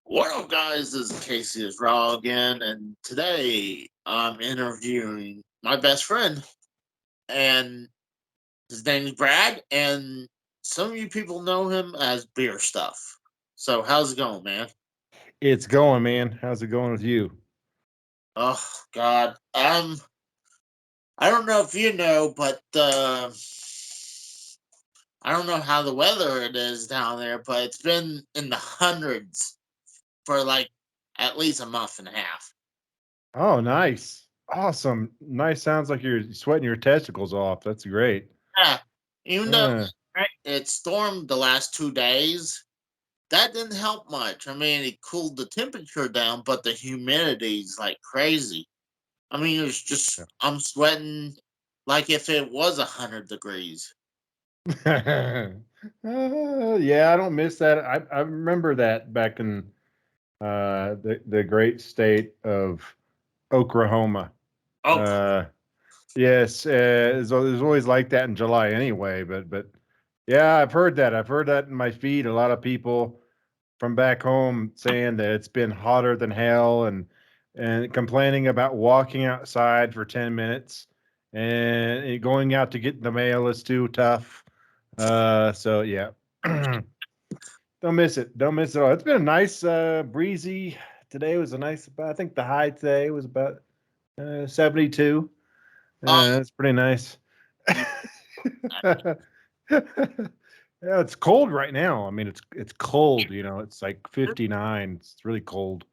What up, guys? This is Casey is Raw again, and today I'm interviewing my best friend, and his name is Brad, and some of you people know him as Beer Stuff. So, how's it going, man? It's going, man. How's it going with you? Oh God, I don't know if you know, but I don't know how the weather it is down there, but it's been in the hundreds for like at least a month and a half. Oh, nice. Awesome. Nice. Sounds like you're sweating your testicles off. That's great. Yeah, even though Uh, it stormed the last 2 days, that didn't help much. I mean, it cooled the temperature down, but the humidity's like crazy. I mean, it's just yeah. I'm sweating like if it was 100 degrees. Yeah, I don't miss that. I remember that back in the great state of Oklahoma. Oh, Uh, yes, it's always like that in July anyway. But yeah, I've heard that. I've heard that in my feed. A lot of people from back home saying that it's been hotter than hell and complaining about walking outside for 10 minutes and going out to get the mail is too tough. So yeah. Don't miss it. Don't miss it all. It's been a nice breezy. Today was a nice I think the high today was about 72. oh, That's pretty nice. you, Yeah, it's cold right now. I mean, it's cold. It's like 59. It's really cold.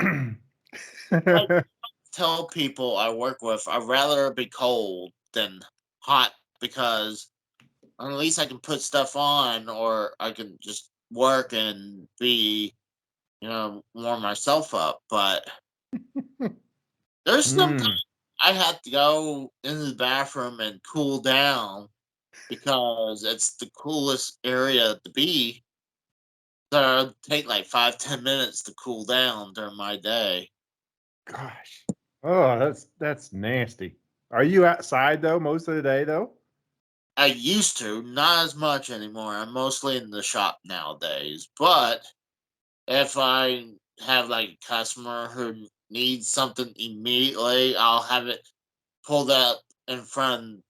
I tell people I work with I'd rather be cold than hot because at least I can put stuff on or I can just work and be, warm myself up. But there's sometimes Mm. I have to go into the bathroom and cool down because it's the coolest area to be. So it'll take like 5-10 minutes to cool down during my day. Gosh. Oh, that's nasty. Are you outside though most of the day though? I used to, not as much anymore. I'm mostly in the shop nowadays. But if I have like a customer who needs something immediately, I'll have it pulled up in front of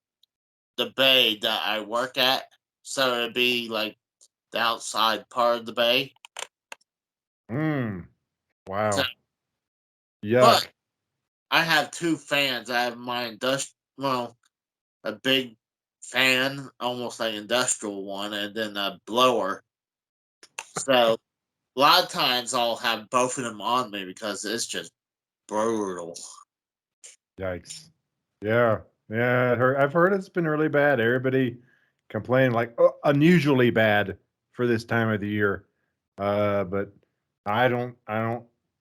the bay that I work at. So it'd be like the outside part of the bay. Mm. So, Wow. but Yuck. I have two fans. I have my a big fan, almost like industrial one, and then a blower. So a lot of times I'll have both of them on me because it's just brutal. Yikes. Yeah. Yeah, I've heard it's been really bad. Everybody complaining like unusually bad for this time of the year. But I don't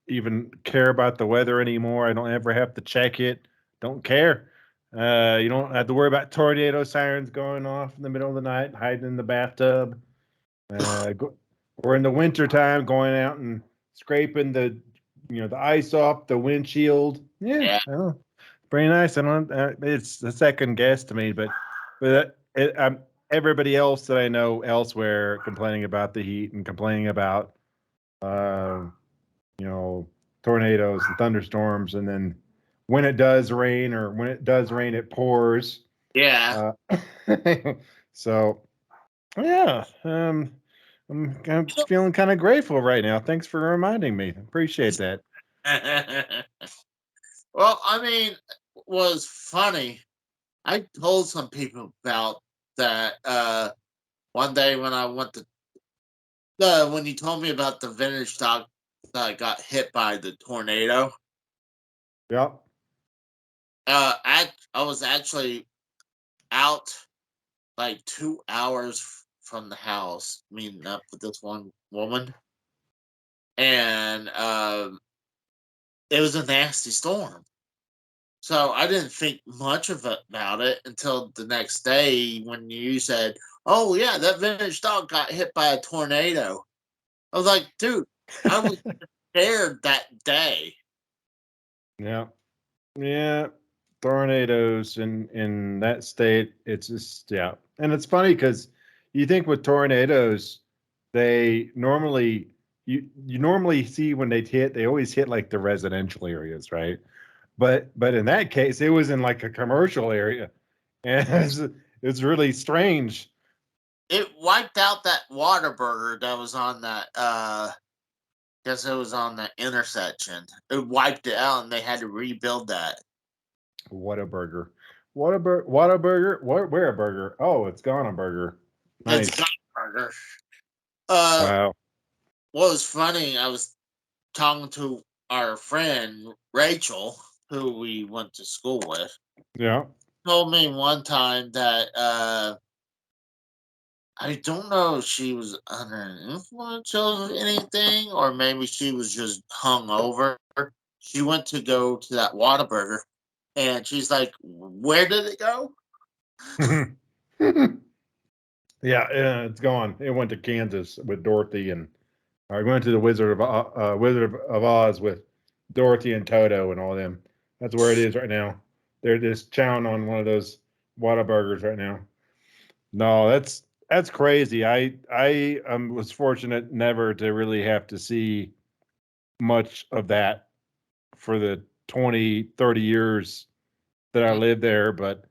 even care about the weather anymore. I don't ever have to check it. Don't care. You don't have to worry about tornado sirens going off in the middle of the night, hiding in the bathtub. Go, or in the winter time, going out and scraping the ice off the windshield. Yeah, Yeah. oh, pretty nice. I don't. It's a second guess to me, but everybody else that I know elsewhere complaining about the heat and complaining about uh, you know tornadoes and thunderstorms, and then when it does rain or when it does rain, it pours. Yeah. Uh, so yeah, I'm feeling kind of grateful right now. Thanks for reminding me. Appreciate that. Well, I mean, was funny. I told some people about that one day when I went to when you told me about the vintage stock that got hit by the tornado. Yep. I was actually out like 2 hours from the house, meeting up with this one woman, and it was a nasty storm. So I didn't think much of it about it until the next day when you said, "Oh yeah, that vintage dog got hit by a tornado." I was like, "Dude, I was scared that day." Yeah. Yeah. Tornadoes in that state, it's just yeah. And it's funny because you think with tornadoes, they normally you normally see when they hit, they always hit like the residential areas, right? But in that case, it was in like a commercial area. And it's really strange. It wiped out that Waterburger that was on that. Guess it was on that intersection. It wiped it out, and they had to rebuild that. What a burger. What a burger. Where a burger? Oh, it's gone a burger. It's Nice. got burger. Uh, Wow. what was funny? I was talking to our friend Rachel, who we went to school with. Yeah. Told me one time that I don't know if she was under an influence of anything, or maybe she was just hung over. She went to go to that Whataburger, and she's like, "Where did it go?" Yeah, it's gone. It went to Kansas with Dorothy, and I went to the Wizard of Oz with Dorothy and Toto and all them. That's where it is right now. They're just chowing on one of those Whataburgers right now. No, that's crazy. I was fortunate never to really have to see much of that for the 20, 30 years that I Mm, lived there, but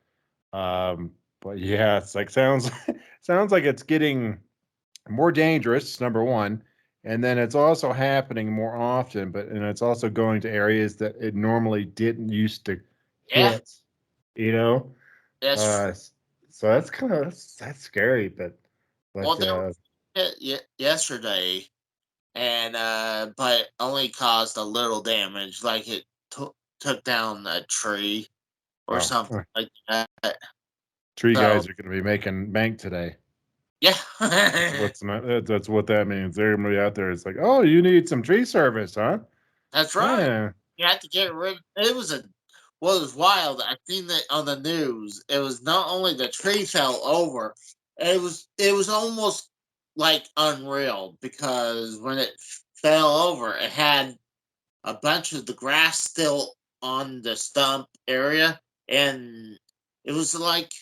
yeah, it's like sounds sounds like it's getting more dangerous, number one, and then it's also happening more often, but and it's also going to areas that it normally didn't used to yeah, hit, you know? that's Uh so that's kind of that's scary, but well. but There was yesterday, and but only caused a little damage, like it took down a tree or oh, something like that. tree So guys are going to be making bank today. yeah, That's what that means. They're going to be out there. It's like, oh, you need some tree service, huh? that's right. Yeah. You had to get rid. It was a what was wild. I seen that on the news. It was not only the tree fell over. It was almost like unreal because when it fell over, it had a bunch of the grass still on the stump area, and it was like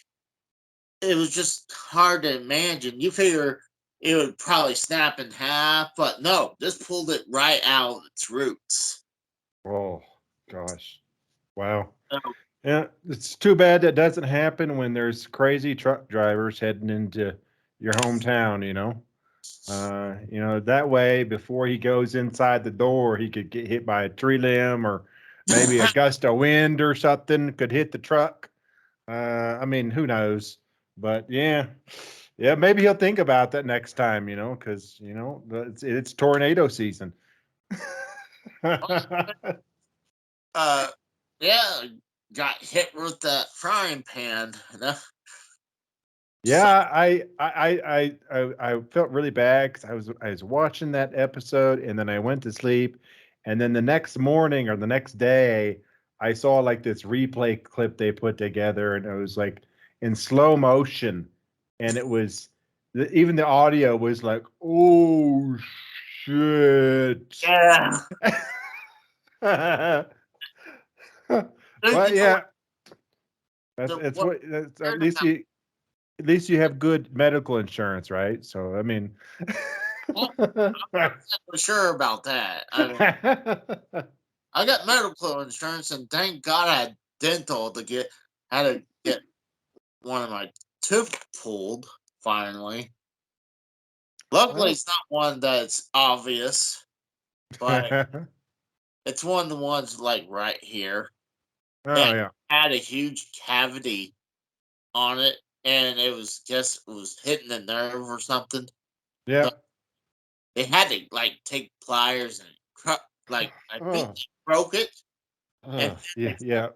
it was just hard to imagine. You figure it would probably snap in half, but no, this pulled it right out of its roots. Oh gosh. Wow. So, Yeah, it's too bad that doesn't happen when there's crazy truck drivers heading into your hometown, you know. That way before he goes inside the door, he could get hit by a tree limb or maybe a gust of wind or something could hit the truck. I mean, who knows? But yeah, yeah, maybe he'll think about that next time, because it's tornado season. uh, yeah, got hit with that frying pan. So, Yeah, I felt really bad because I was watching that episode and then I went to sleep, and then the next morning or the next day I saw like this replay clip they put together, and it was like in slow motion, and it was even the audio was like, oh shit. yeah, But you know what? yeah, that's it's What what that's, weird about at least you have good medical insurance, right? So I mean, well, I'm not exactly sure about that. I mean, I got medical insurance, and thank God I had dental to get had to get one of my tooth pulled finally. Luckily, well, it's not one that's obvious, but oh it's one of the ones like right here. And it yeah, had a huge cavity on it, and it was guess it was hitting the nerve or something. So yep. they had to like take pliers and like I think Oh, they broke it and yeah, yeah.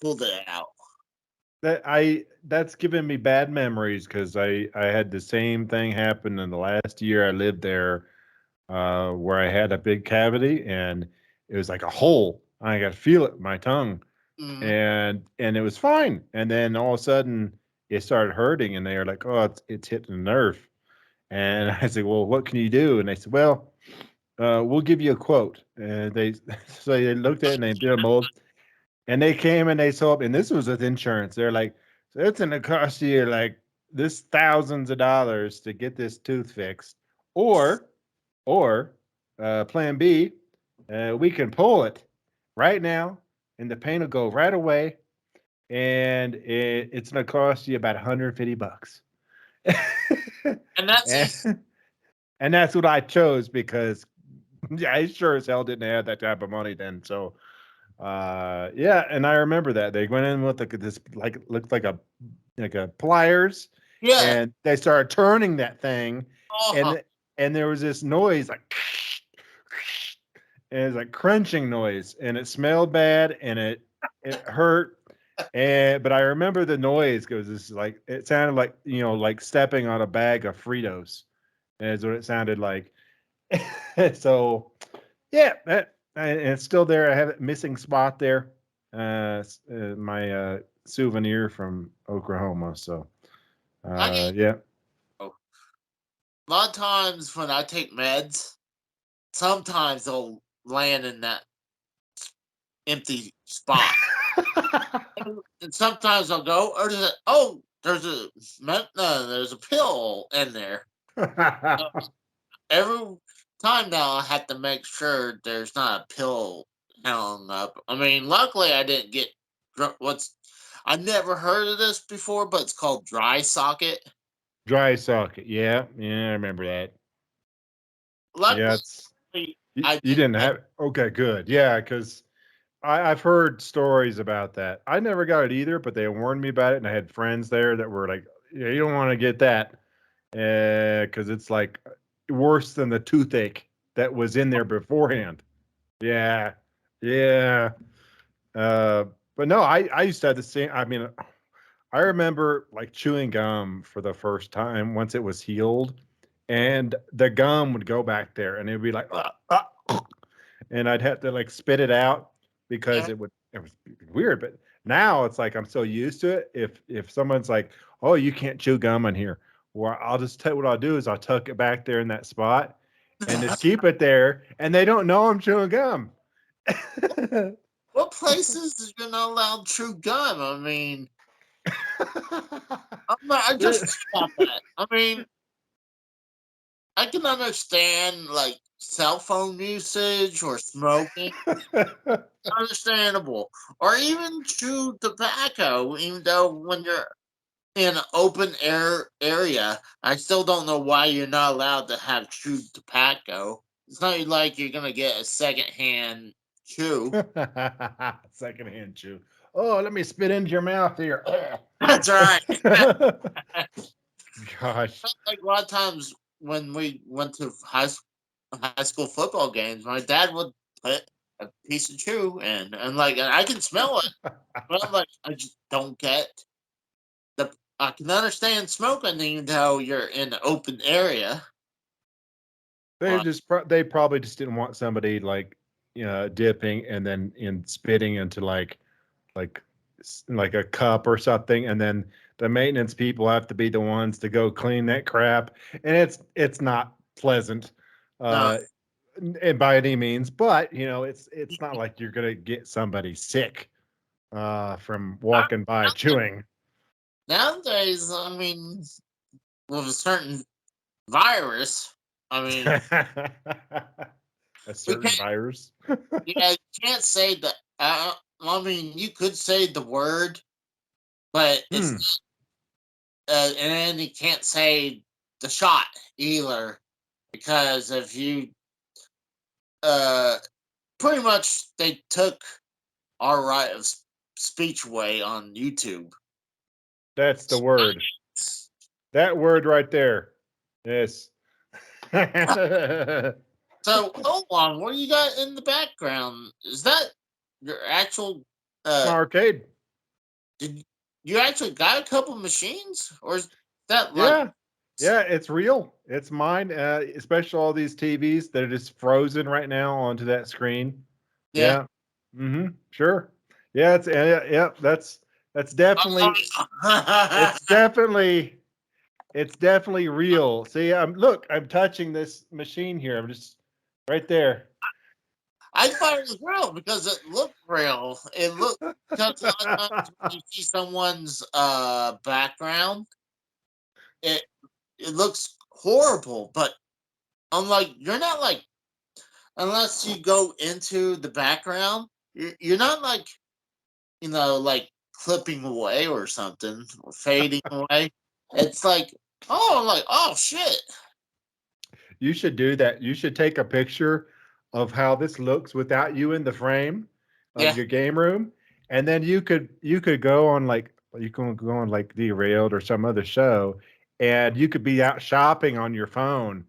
pulled it out. That's given me bad memories because I had the same thing happen in the last year I lived there, where I had a big cavity, and it was like a hole. I got to feel it in my tongue, Mm. and it was fine. And then all of a sudden, it started hurting, and they were like, "Oh, it's hitting the nerve." And I said, "Well, what can you do?" And they said, "Well, we'll give you a quote." And they so they looked at it and they did a mold, and they came and they saw, and this was with insurance. They're like, "So it's going to cost you like this thousands of dollars to get this tooth fixed, or or plan B, we can pull it right now, and the pain will go right away, and it's going to cost you about $150." And that's and, easy. and that's what I chose because yeah, I sure as hell didn't have that type of money then. So yeah, and I remember that they went in with like this like looked like a pliers, Yeah. and they started turning that thing, Oh, and and there was this noise like and it's like crunching noise, and it smelled bad, and it hurt. And but I remember the noise because it's like it sounded like like stepping on a bag of Fritos, is what it sounded like. So yeah, and it's still there. I have a missing spot there. My souvenir from Oklahoma. So I get yeah. a lot of times when I take meds, sometimes they'll land in that empty spot. And sometimes I'll go, or there's a pill in there. Uh, Every time now, I have to make sure there's not a pill hung up. I mean, luckily I didn't get what's. I never heard of this before, but it's called dry socket. Dry socket. Yeah, yeah, I remember that. Yeah, Luckily, it's I you didn't didn't get. have okay, good. Yeah, because I've heard stories about that. I never got it either, but they warned me about it, and I had friends there that were like, "Yeah, you don't want to get that because it's like worse than the toothache that was in there beforehand." Yeah, yeah. Uh, but no, I used to have the same. I mean, I remember like chewing gum for the first time once it was healed, and the gum would go back there, and it'd be like, and I'd have to like spit it out because Yeah. it was weird. But now it's like I'm so used to it. If someone's like, "Oh, you can't chew gum in here," well, I'll just tell what I'll do is I'll tuck it back there in that spot and just keep it there, and they don't know I'm chewing gum. What places is you're not allowed to chew gum? I mean, I'm not, I just think about that. I mean, I can understand like cell phone usage or smoking, understandable, or even chew tobacco. Even though when you're in an open air area, I still don't know why you're not allowed to have chewed tobacco. It's not like you're gonna get a secondhand chew. Secondhand chew. Oh, let me spit into your mouth here. That's right. Gosh. Like a lot of times when we went to high school football games, my dad would put a piece of chew in, and like I can smell it, but I'm like I just don't get the. I can understand smoking even though you're in an open area, They but just they probably just didn't want somebody like dipping and then in spitting into like like a cup or something, and then the maintenance people have to be the ones to go clean that crap, and it's not pleasant no, uh and by any means, but it's not like you're gonna get somebody sick from walking by chewing. nowadays I mean with a certain virus, I mean A we certain can't. virus. Yeah, you can't say the. I mean, you could say the word, but Hmm. it's and then you can't say the shot either because if you uh pretty much they took our right of speech away on YouTube. That's the word. That word right there. Yes. So hold on, what do you got in the background? Is that your actual It's my uh arcade. did you actually got a couple machines or is that like Yeah. Yeah, it's real. It's mine. Especially all these TVs that are just frozen right now onto that screen. Yeah. Yeah. Sure. Yeah, yeah, that's definitely it's definitely it's definitely real. See, I'm touching this machine here. I'm just right there. I thought it was real because it looked real. It looked because a lot of times when you see someone's background, it it looks horrible. But I'm like, you're not like unless you go into the background, you're not like like clipping away or something or fading away. It's like I'm like, oh shit. You should do that. You should take a picture of how this looks without you in the frame of Yeah. your game room, and then you could go on like you can go on like Derailed or some other show, and you could be out shopping on your phone,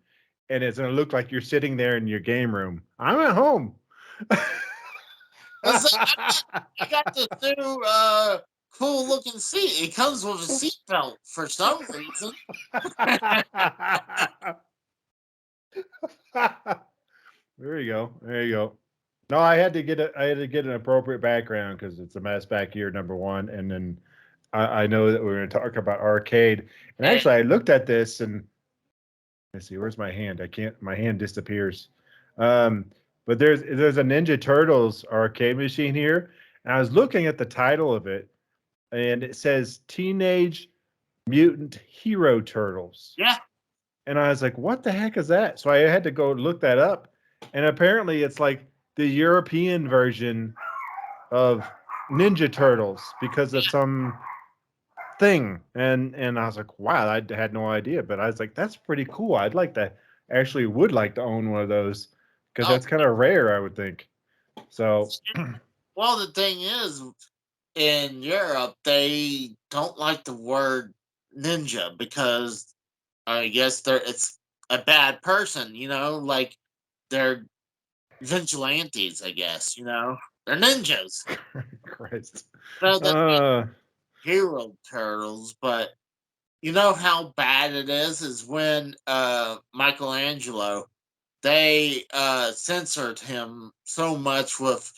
and it's gonna look like you're sitting there in your game room. I'm at home. It's like I got this new cool looking seat. It comes with a seat belt for some reason. There you go. There you go. No, I had to get an appropriate background because it's a mess back here, number one, and then I know that we're going to talk about arcade. And And actually, I looked at this and let's see, where's my hand? I can't. My hand disappears. Um, but there's a Ninja Turtles arcade machine here, and I was looking at the title of it, and it says Teenage Mutant Hero Turtles. yeah, And I was like, what the heck is that? So I had to go look that up. And apparently it's like the European version of Ninja Turtles because of some thing. And I was like, wow, I had no idea. But I was like, that's pretty cool. I'd like to actually would like to own one of those because oh, that's kind of rare, I would think. So well, the thing is, in Europe, they don't like the word ninja because I guess it's a bad person. Like they're vigilantes. I guess they're ninjas. Christ. So that's why Uh hero turtles, but you know how bad it is when Michelangelo they censored him so much with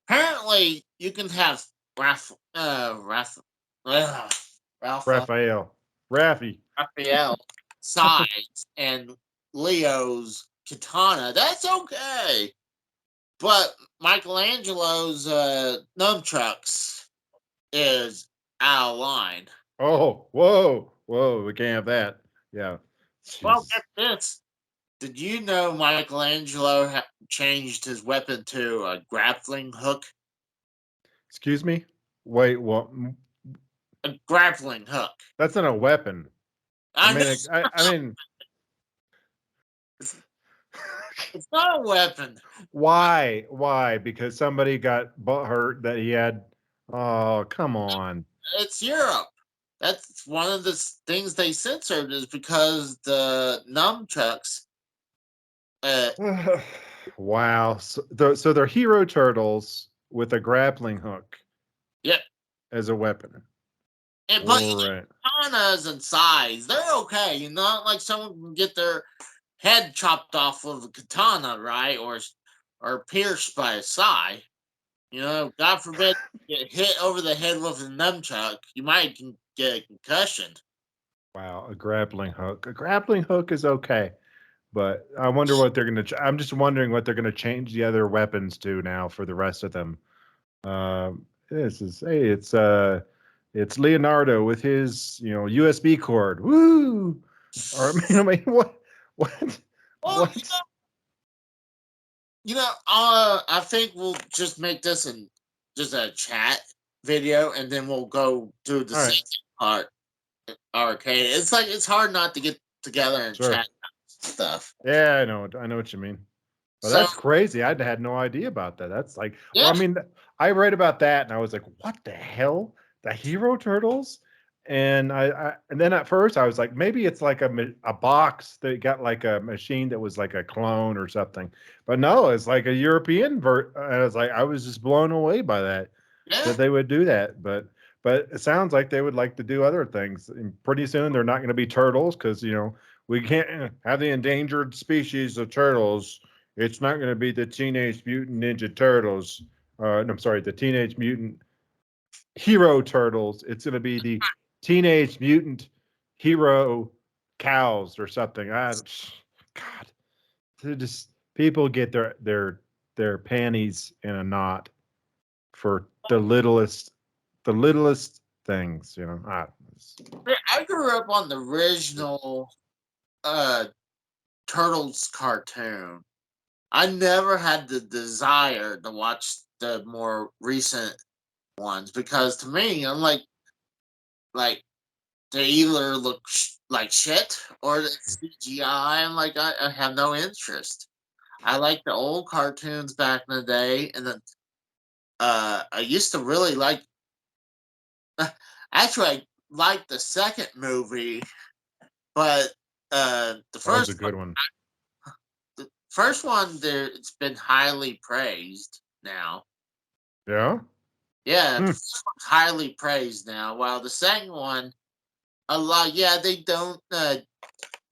apparently you can have Raph Raph uh, Ralph Raphael. Raffy. Raphael sides and Leo's katana. That's okay. But Michelangelo's nunchucks is out of line. Oh, whoa, whoa, we can't have that. Yeah. Well, Jesus. get this. Did you know Michelangelo changed his weapon to a grappling hook? Excuse me? Wait, what? A grappling hook. That's not a weapon. I I know mean, I mean, it's not a weapon. why? Why? Because somebody got hurt that he had. Oh, come on. It's Europe. That's one of the things they censored is because the nunchucks. Uh, Wow. So they're hero turtles with a grappling hook yeah, as a weapon. but All right. katanas and sides, they're okay. Not like someone can get their head chopped off with a katana, right? Or pierced by a sai. God forbid you get hit over the head with a nunchuck, you might get a concussion. Wow, a grappling hook. A grappling hook is okay, but I wonder what they're gonna. I'm just wondering what they're gonna change the other weapons to now for the rest of them. This is hey, it's Leonardo with his USB cord. Woo! Or I mean, what, Well, what? I think we'll just make this just a chat video, and then we'll go do the All right, second part arcade. It's like it's hard not to get together and sure. chat stuff. Yeah, I know what you mean. But So that's crazy. I had no idea about that. That's like, well, yeah, I mean, I read about that and I was like, what the hell? The Hero Turtles? And and then at first I was like, maybe it's like a box that got like a machine that was like a clone or something. But no, it's like a European I was like, I was just blown away by that yeah, that they would do that. But it sounds like they would like to do other things. And pretty soon they're not going to be turtles because we can't have the endangered species of turtles It's not going to be the Teenage Mutant Ninja Turtles. No, I'm sorry, the Teenage Mutant Hero Turtles. It's going to be the Teenage Mutant Hero Cows or something. God, just people get their panties in a knot for the littlest things. I grew up on the original uh, Turtles cartoon. I never had the desire to watch the more recent ones because to me, I'm like they either look like shit or it's CGI. I'm like, I have no interest. I like the old cartoons back in the day, and then I used to really like. Actually, I liked the second movie, but the That was a first one, good one. the first one, there it's been highly praised now. Yeah. Yeah, the Hmm. first one's highly praised now, while the second one, a lot. Yeah, they don't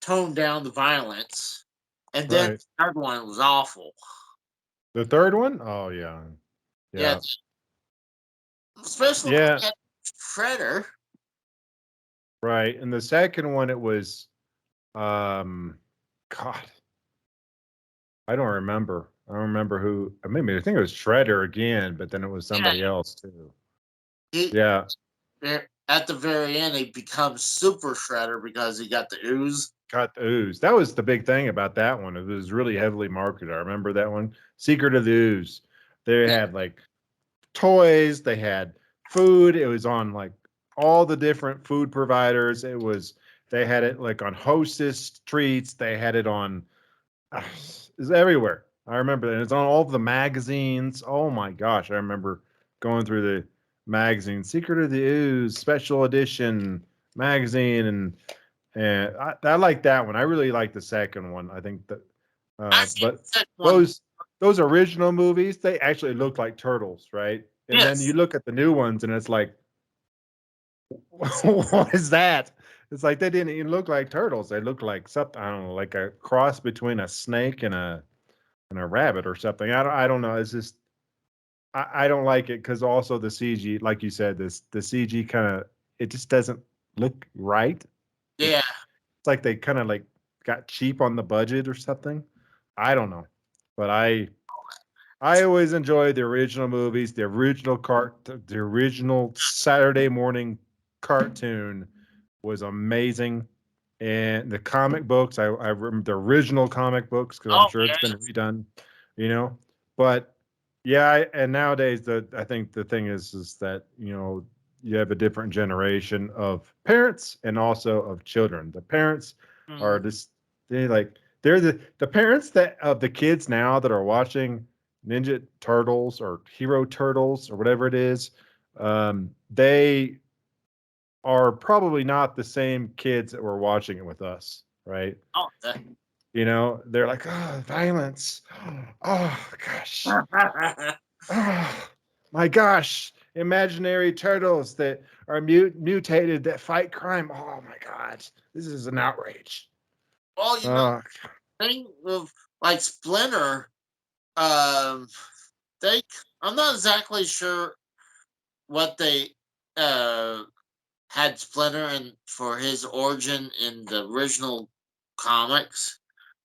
tone down the violence, and then Right. the third one was awful. The third one? Oh yeah. Yeah, Yeah. especially when Yeah. they had Shredder. Right. And the second one, it was, um, God, I don't remember. I don't remember who. Maybe I think it was Shredder again, but then it was Yeah, somebody else too. he Yeah. at the very end he becomes Super Shredder because he got the ooze. Got the ooze. That was the big thing about that one. It was really heavily marketed. I remember that one. Secret of the Ooze. They Yeah, had like toys. They had food. It was on like all the different food providers. They had it like on Hostess treats. They had it on it's everywhere. I remember that. It's on all of the magazines. Oh my gosh. I remember going through the magazine, Secret of the Ooze, special edition magazine, and I like that one. I really like the second one. I think that, I think but that one. those original movies, they actually look like turtles, right? And then you Yes. look at the new ones, and it's like, what is that? It's like they didn't even look like turtles. They look like something, I don't know, like a cross between a snake and a rabbit or something. I don't know. It's just I don't like it because also the CG, like you said, the CG kind of it just doesn't look right. It, Yeah. it's like they kind of like got cheap on the budget or something. I don't know, but I always enjoy the original movies, the original Saturday morning cartoon was amazing, and the comic books. I remember the original comic books because I'm Oh sure it's been yeah. redone, you know. But yeah, and nowadays I think the thing is that you have a different generation of parents and also of children. The parents are Mhm. just they're the parents that of the kids now that are watching Ninja Turtles or Hero Turtles or whatever it is. They are probably not the same kids that were watching it with us, right? Oh. They're like, oh, violence. Oh, gosh. Oh, my gosh. Imaginary turtles that are mutated that fight crime. Oh, my God. This is an outrage. Well, Oh, thing of like Splinter, um, they I'm not exactly sure what they uh had Splinter and for his origin in the original comics,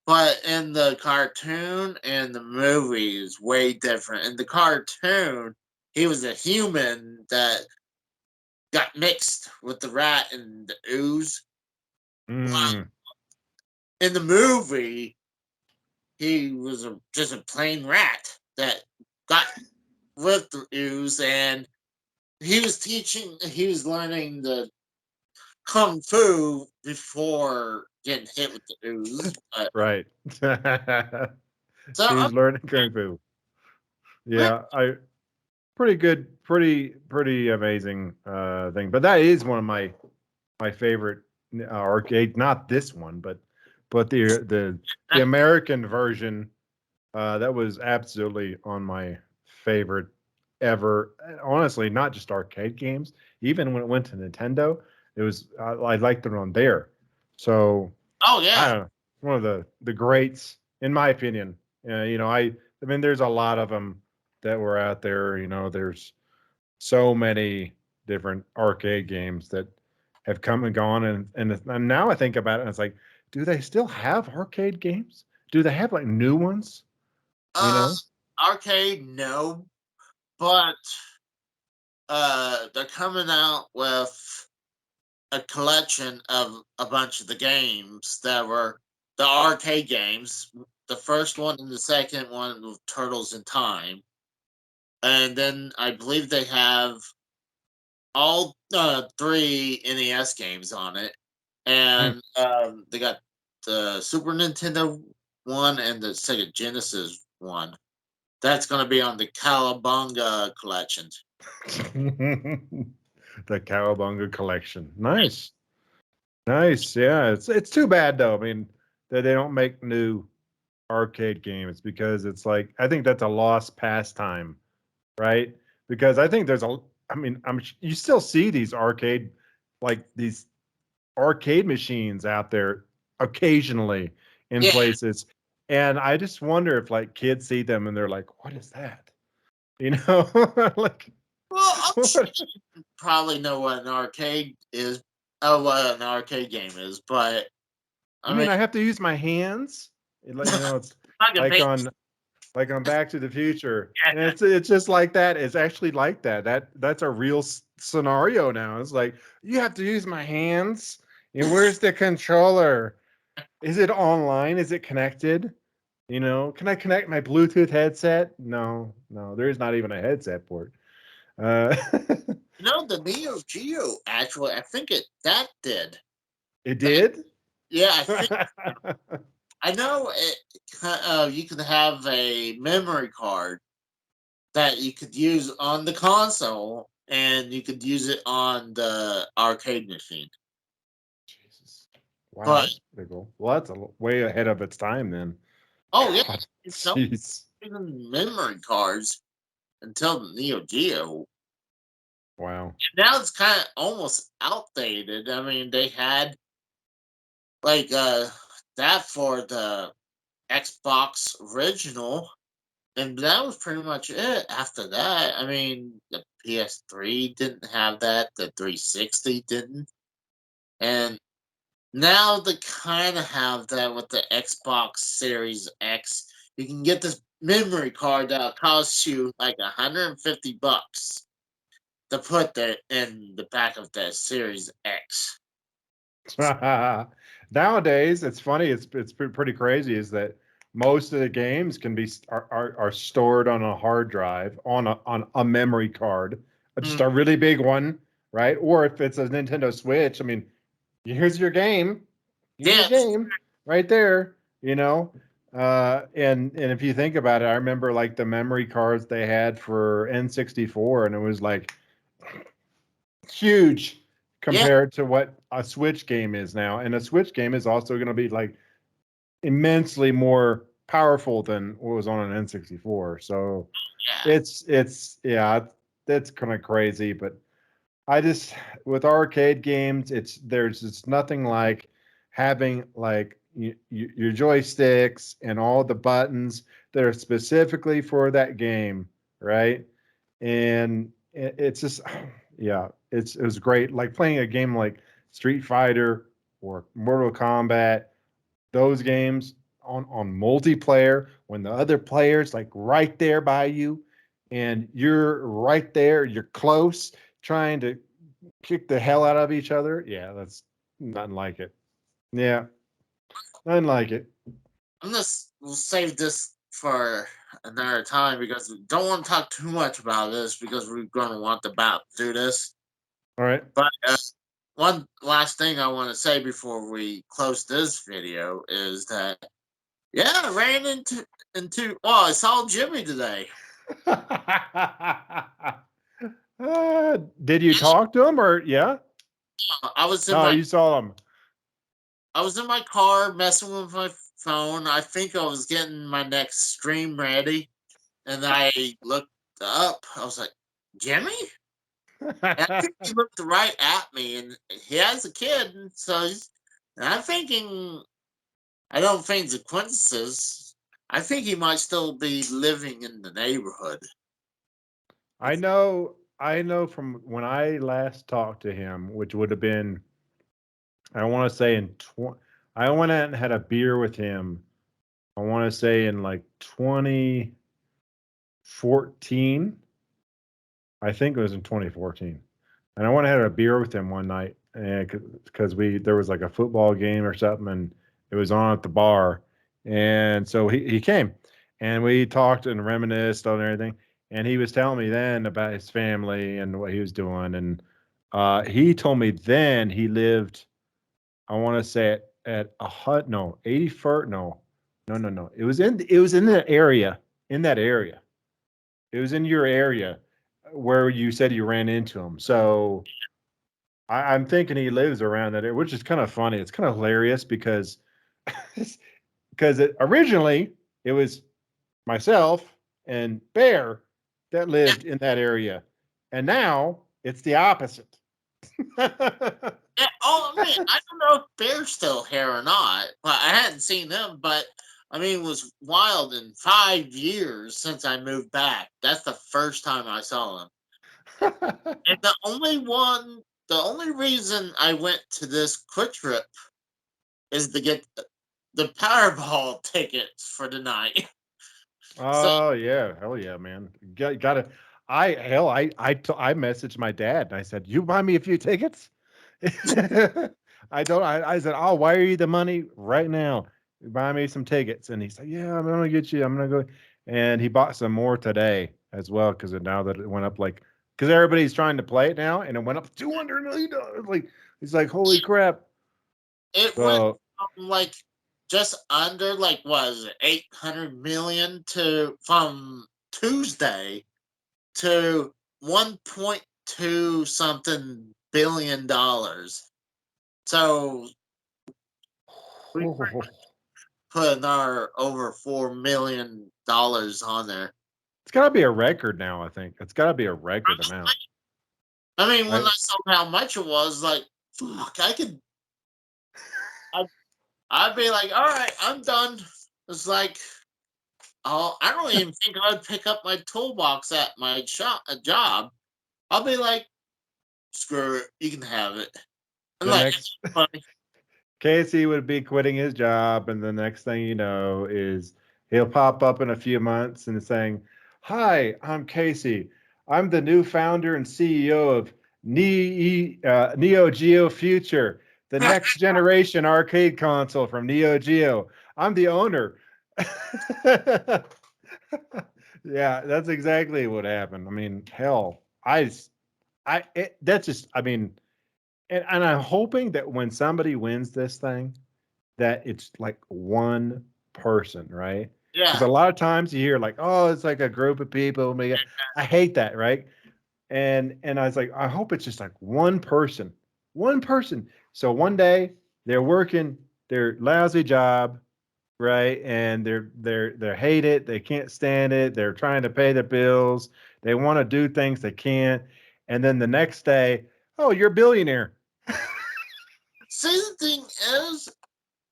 but in the cartoon and the movie is way different. In the cartoon, he was a human that got mixed with the rat and the ooze. While mm, in the movie, he was just a plain rat that got with the ooze, and he was learning the kung fu before getting hit with the ooze. But right. so He I'm was learning Kung Fu. pretty, Yeah, pretty good, pretty amazing thing. But that is one of my favorite arcade. Not this one, but the American version. That was absolutely on my favorite ever. Honestly, not just arcade games. Even when it went to Nintendo, I liked it on there. So oh I yeah, don't know, one of the greats in my opinion. I mean, there's a lot of them that were out there. There's so many different arcade games that have come and gone, and now I think about it, and it's like, do they still have arcade games? Do they have like new ones? You Uh, know? Arcade, no, but they're coming out with a collection of a bunch of the games that were the arcade games. The first one and the second one with Turtles in Time, and then I believe they have all three NES games on it, Hmm. and they got the Super Nintendo one and the Sega Genesis one. That's going to be on the Cowabunga collection. The Cowabunga collection. Nice. Nice. Yeah, it's too bad though. I mean, that they don't make new arcade games because it's like I think that's a lost pastime, right? Because I think there's a I mean, you still see these these arcade machines out there occasionally in Yeah, places. And I just wonder if like kids see them and they're like, "What is that?" You know? Like well, I'm sure what? you probably know what an arcade is. Oh, what an arcade game is, but I I mean, mean, I have to use my hands. It's like a like big. on Back to the Future, and it's just like that. It's actually like that. That's a real scenario now. It's like you have to use my hands. And where's the controller? Is it online? Is it connected? Can I connect my Bluetooth headset? No, no, there is not even a headset port. Uh, No, the Neo Geo actually, I think that did it that. did. Yeah, I know it. You could have a memory card that you could use on the console, and you could use it on the arcade machine. Jesus. Wow, But that's pretty cool. Well, that's way ahead of its time then. oh yeah, God, it's no jeez. even memory cards until the Neo Geo. Wow. Now it's kind of almost outdated. I mean, they had like that for the Xbox original, and that was pretty much it. After that, I mean, the PS3 didn't have that, the 360 didn't, and now they kind of have that with the Xbox Series X. You can get this memory card that costs you like $150 to put that in the back of the Series X. Nowadays, it's funny. It's pretty crazy. Is that most of the games can be are stored on a hard drive on a memory card, just Mm, a really big one, right? Or if it's a Nintendo Switch, I mean, here's your game, here's your yes, game right there. And if you think about it, I remember like the memory cards they had for N64, and it was like huge yeah, compared to what a Switch game is now. And a Switch game is also going to be like immensely more powerful than what was on an N64. So yeah, it's yeah, that's kind of crazy. But I just with arcade games, there's just nothing like having like your joysticks and all the buttons that are specifically for that game, right? And it's just yeah, it was great. Like playing a game like Street Fighter or Mortal Kombat, those games on multiplayer when the other player's like right there by you and you're right there, you're close, trying to kick the hell out of each other. Yeah, that's nothing like it. Yeah, nothing like it. we'll save this for another time because we don't want to talk too much about this because we're going to want to about do this. All right. But one last thing I want to say before we close this video is that yeah, I ran into I saw Jimmy today. Did you talk to him or yeah? I was in Oh, my you saw him. car messing with my phone. I think I was getting my next stream ready, and I looked up. I was like, Jimmy? And I think he looked right at me, and he has a kid, and I'm thinking, I don't think it's a coincidence. I think he might still be living in the neighborhood. I know from when I last talked to him, which would have been, I want to say I went out and had a beer with him. I want to say in like 2014. I think it was in 2014. And I went and had a beer with him one night, and because there was like a football game or something, and it was on at the bar, and so he came, and we talked and reminisced on everything, and he was telling me then about his family and what he was doing, and he told me then he lived, I want to say at a hut, no, 81st, no, it was in that area, it was in your area where you said you ran into him. So I'm thinking he lives around that area, which is kind of funny. It's kind of hilarious because originally it was myself and Bear that Yeah. lived in that area, and now it's the opposite. Yeah. Oh, I mean, I don't know if Bear's still here or not. But I hadn't seen him, but I mean, it was wild in 5 years since I moved back. That's the first time I saw him. And the only reason I went to this quick trip is to get the Powerball tickets for the night. So Oh yeah, hell yeah, man. Gotta. I messaged my dad and I said, "You buy me a few tickets." I said, "I'll wire you the money right now. Buy me some tickets." And he said, "Yeah, I'm gonna get you. I'm gonna go." And he bought some more today as well because now that it went up like because everybody's trying to play it now and it went up $200 million. Like he's like, "Holy crap!" it went So from like just under like what is it 800 million to from Tuesday to 1.2 something billion dollars. So we put our over $4 million on there. it's gotta be a record now. I think it's gotta be a record amount. I mean, when I I saw how much it was, like, fuck, I'd, I'd be like, all right, I'm done. It's like, oh, I don't even think I'd pick up my toolbox at my job. I'll be like, screw it, you can have it. And the like, next it's funny. Casey would be quitting his job, and the next thing you know is he'll pop up in a few months and saying, "Hi, I'm Casey. I'm the new founder and CEO of Neo Geo Future, the next generation arcade console from Neo Geo. I'm the owner." Yeah, that's exactly what happened. I mean, hell, that's just, I mean, and I'm hoping that when somebody wins this thing, that it's like one person, right? Because Yeah. a lot of times you hear like, oh, it's like a group of people. I hate that, right? And I was like, I hope it's just like one person. So one day they're working their lousy job, right? And they hate it. They can't stand it. They're trying to pay the bills. They want to do things they can't. And then the next day, oh, you're a billionaire. See, the thing is,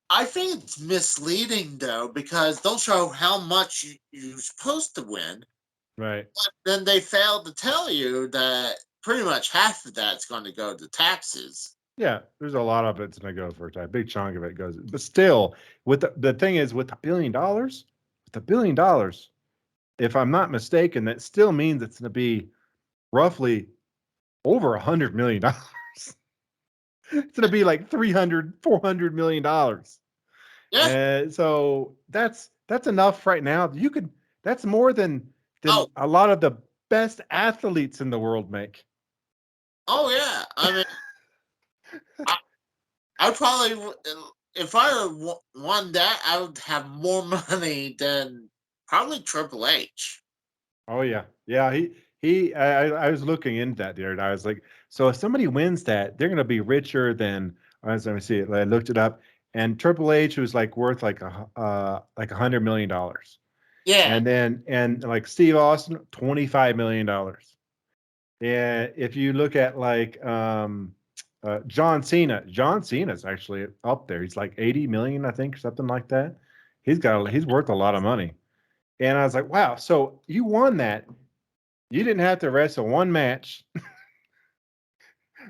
I think it's misleading though because they'll show how much you're supposed to win, Right. but then they fail to tell you that pretty much half of that's going to go to taxes. Yeah, there's a lot of it's gonna go for a big chunk of it goes, but still, with the thing is with $1 billion, if I'm not mistaken, that still means it's gonna be roughly over $100 million. It's gonna be like 300, $400 million. Yeah. And so that's enough right now. That's more than Oh. a lot of the best athletes in the world make. Oh yeah. I mean, I, I probably if I won that, I would have more money than probably Triple H. Oh yeah, yeah. I was looking into that the other day. I was like, so if somebody wins that, they're gonna be richer than. Let me see it. I looked it up, and Triple H was like worth like $100 million, Yeah. and then and like Steve Austin, $25 million. And if you look at like John Cena's actually up there. He's like 80 million, I think, something like that. he's worth a lot of money. And I was like, wow, so you won that. You didn't have to wrestle one match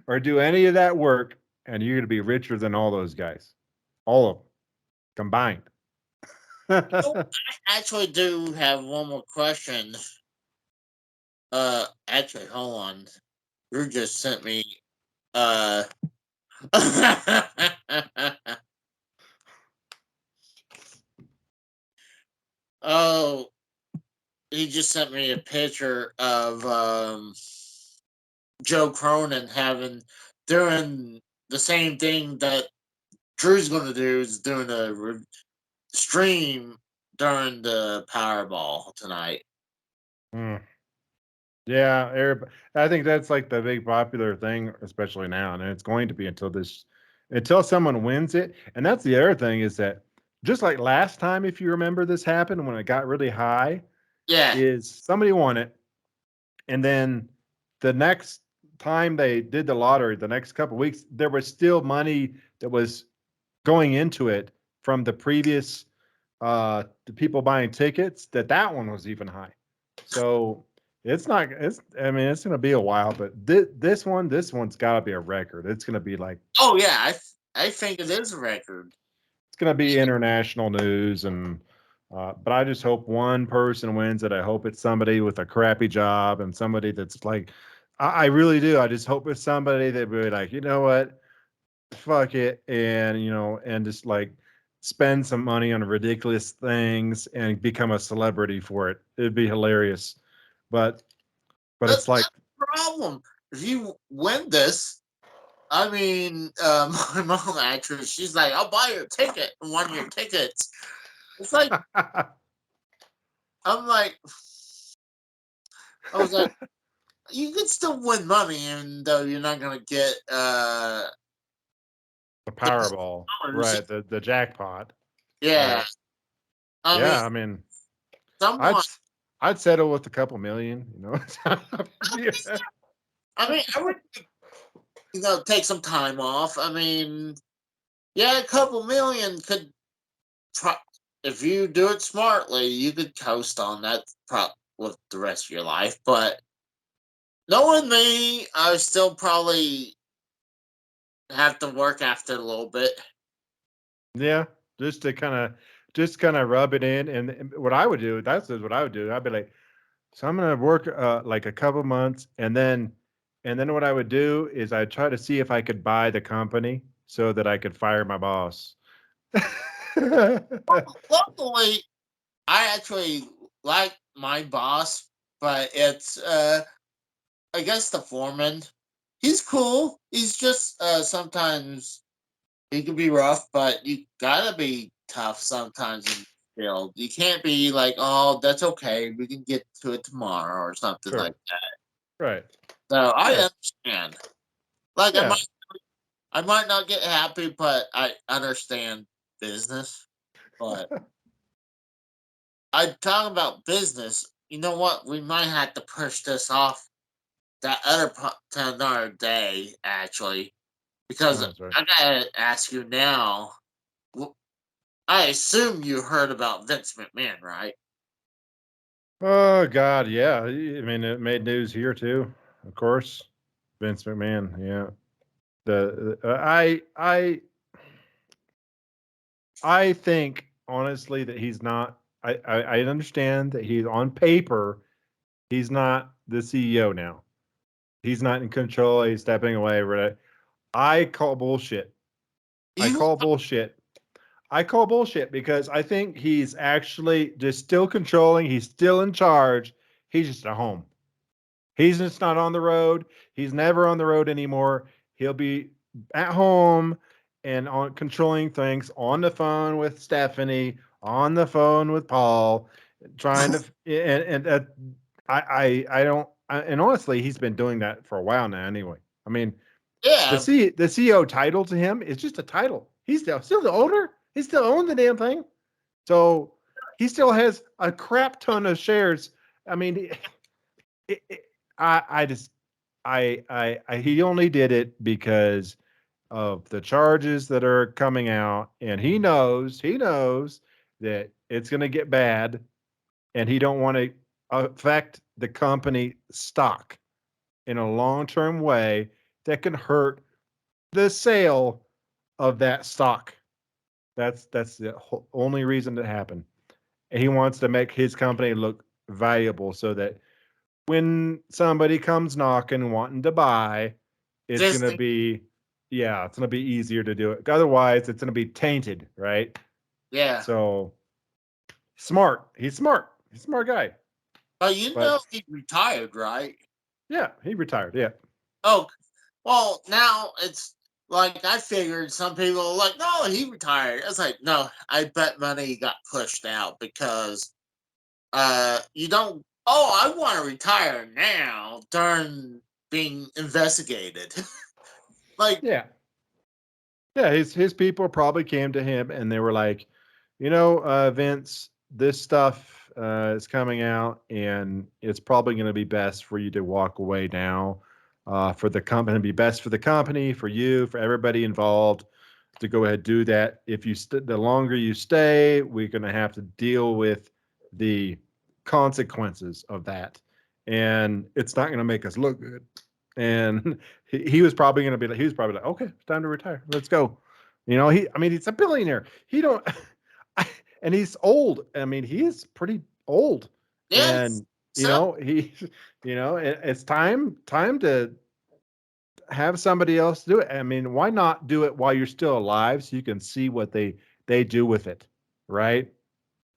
or do any of that work, and you're going to be richer than all those guys, all of them combined. Oh, I actually do have one more question. Actually, hold on. Drew just sent me. Uh. Oh, he just sent me a picture of Joe Cronin doing the same thing that Drew's going to do, is doing a stream during the Powerball tonight. Mm. Yeah, I think that's like the big popular thing, especially now, and it's going to be until someone wins it. And that's the other thing is that just like last time, if you remember, this happened when it got really high, Yeah, is somebody won it, and then the next time they did the lottery, the next couple of weeks, there was still money that was going into it from the previous the people buying tickets. That one was even high. So it's not. It's. I mean, it's going to be a while, but this one's got to be a record. It's going to be like. oh yeah, I think it is a record. It's going to be international news, and but I just hope one person wins it. I hope it's somebody with a crappy job and somebody that's like. I really do. I just hope it's somebody that would be like, you know what, fuck it, and and just like spend some money on ridiculous things and become a celebrity for it. It'd be hilarious. But That's it's like, the problem. If you win this, I mean, my mom actress, she's like, "I'll buy your ticket, one of your tickets." It's like I'm like, I was like, you can still win money, even though you're not gonna get the the Powerball, powers. right? The jackpot, Yeah, right? I mean, Yeah, I mean, I'd someone. I'd settle with a couple million, I mean, I would, take some time off. I mean, yeah, a couple million could pro- if you do it smartly, you could coast on that with the rest of your life. But knowing me, I would still probably have to work after a little bit. Yeah, just to kind of rub it in. And what I would do, that's what I would do. I'd be like, so I'm gonna work like a couple months, and then what I would do is I'd try to see if I could buy the company so that I could fire my boss. Luckily, I actually like my boss, but it's I guess the foreman. He's cool. He's just sometimes he can be rough, but you gotta be tough sometimes in the field. You can't be like, "Oh, that's okay. We can get to it tomorrow," or something Sure. like that. Right. So I Yeah. understand. Like Yeah. I might not get happy, but I understand business. But I talk about business. You know what? We might have to push this off that other to another day, actually, because Oh, that's right. I gotta ask you now. I assume you heard about Vince McMahon, right? Oh God, yeah. I mean, it made news here too, of course. Vince McMahon. Yeah. I think honestly that he's not. I understand that he's on paper. He's not the CEO now. He's not in control. He's stepping away. Right? I call bullshit. I You call bullshit. I call bullshit because I think he's actually just still controlling. He's still in charge. He's just at home. He's just not on the road. He's never on the road anymore. He'll be at home and on controlling things on the phone with Stephanie, on the phone with Paul, trying to I don't and honestly, he's been doing that for a while now anyway. I mean, yeah, the CEO title to him is just a title. He's still the owner. He still owns the damn thing. So he still has a crap ton of shares. I mean, it, it, I just he only did it because of the charges that are coming out, and he knows that it's going to get bad, and he don't want to affect the company stock in a long-term way that can hurt the sale of that stock. That's the only reason that happened. And he wants to make his company look valuable so that when somebody comes knocking wanting to buy, it's This gonna thing, be yeah, it's gonna be easier to do it. Otherwise, it's gonna be tainted, right? yeah. So smart. He's smart. He's a smart guy. But you But know he retired, right? yeah, he retired. Yeah. Oh, well, now it's like I figured some people are like, no, he retired. It's like, no, I bet money he got pushed out because you don't. Oh, I want to retire now during being investigated. Like, Yeah. Yeah, his people probably came to him and they were like, Vince, this stuff is coming out, and it's probably going to be best for you to walk away now. For the company, be best for the company, for you, for everybody involved, to go ahead and do that. If the longer you stay, we're going to have to deal with the consequences of that, and it's not going to make us look good. And he was probably going to be like, he was probably like, okay, it's time to retire. Let's go. I mean, he's a billionaire. He don't, and he's old. I mean, he is pretty old, yes, and so it's time to have somebody else do it. I mean, why not do it while you're still alive so you can see what they do with it, right?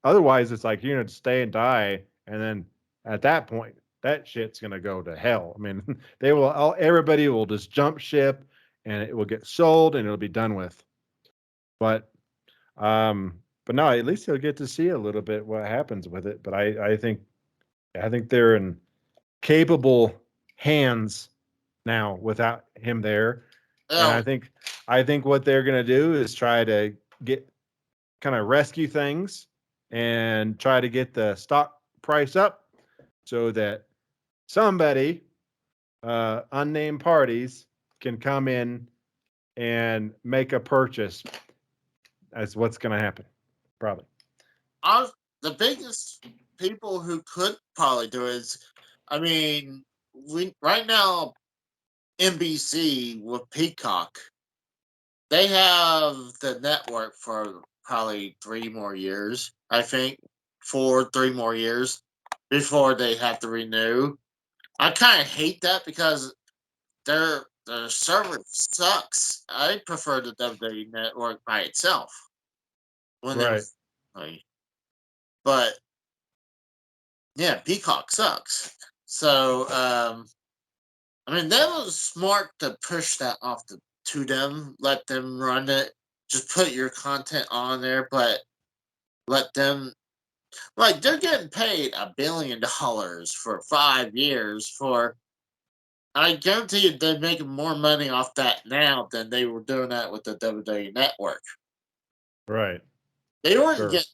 Otherwise, it's like you're gonna stay and die, and then at that point, that shit's gonna go to hell. I mean, everybody will just jump ship, and it will get sold, and it'll be done with. But but no, at least he'll get to see a little bit what happens with it. But I think they're in capable hands now without him there, and I oh, think I think what they're gonna do is try to get kind of rescue things and try to get the stock price up so that somebody, unnamed parties, can come in and make a purchase. That's what's going to happen, probably. I the biggest people who could probably do it is, I mean, we right now NBC with Peacock, they have the network for probably 3 more years. I think 3 more years before they have to renew. I kind of hate that because their server sucks. I prefer the WWE network by itself when it Right. was like, but yeah, Peacock sucks. So I mean that was smart to push that off to them, let them run it. Just put your content on there, but let them like they're getting paid $1 billion for 5 years for. I guarantee you they're making more money off that now than they were doing that with the WWE network. Right. They weren't Sure. getting.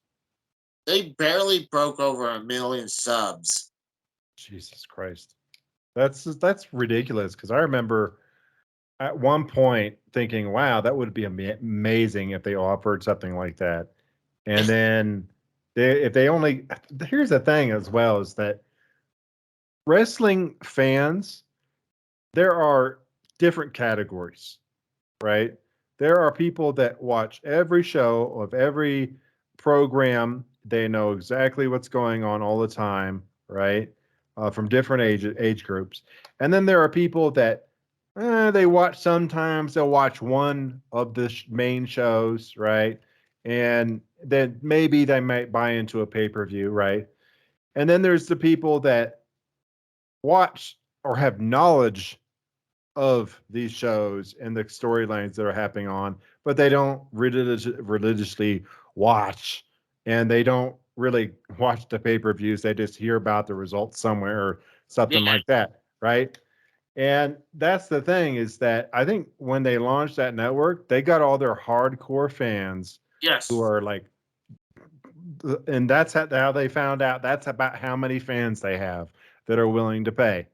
They barely broke over 1 million subs. Jesus Christ. That's ridiculous because I remember at one point thinking, wow, that would be amazing if they offered something like that. And then if they only, here's the thing as well is that wrestling fans, there are different categories, right? There are people that watch every show of every program. They know exactly what's going on all the time, right? From different age groups. And then there are people that they watch sometimes. They'll watch one of the main shows, right? And then maybe they might buy into a pay per view, right? And then there's the people that watch or have knowledge of these shows and the storylines that are happening on, but they don't religiously watch, and they don't really watch the pay per views. They just hear about the results somewhere or Yeah. something like that, right? And that's the thing is that I think when they launched that network, they got all their hardcore fans who Yes. are like, and that's how they found out. That's about how many fans they have that are willing to pay.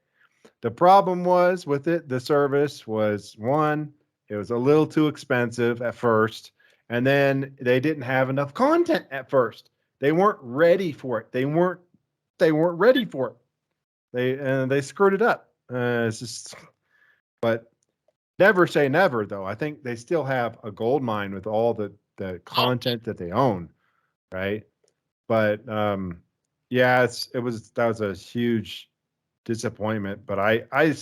The problem was with it, the service was one, it was a little too expensive at first. And then they didn't have enough content at first. They weren't ready for it. They weren't ready for it. They screwed it up. It's just, but never say never though. I think they still have a gold mine with all the Oh, content that they own, right? But yeah, that was a huge disappointment. But I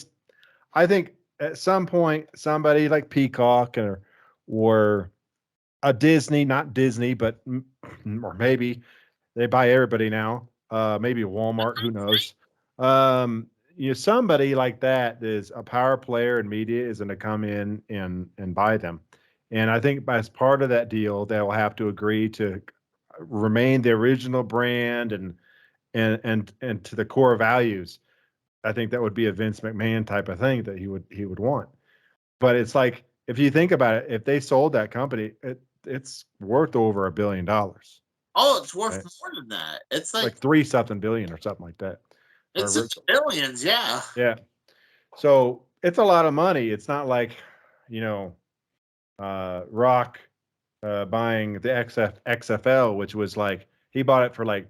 think at some point somebody like Peacock or a Disney, not Disney, but or maybe they buy everybody now. Maybe Walmart, who knows? Um, somebody like that is a power player in media is going to come in and buy them. And I think as part of that deal, they'll have to agree to remain the original brand and to the core values. I think that would be a Vince McMahon type of thing that he would want. But it's like if you think about it, if they sold that company, it's worth over $1 billion. it's worth Right? more than that. It's like Like three something billion or something like that. it's in Or the billions. Yeah. yeah. So it's a lot of money. It's not like, you know, Rock buying the XFL, which was like he bought it for like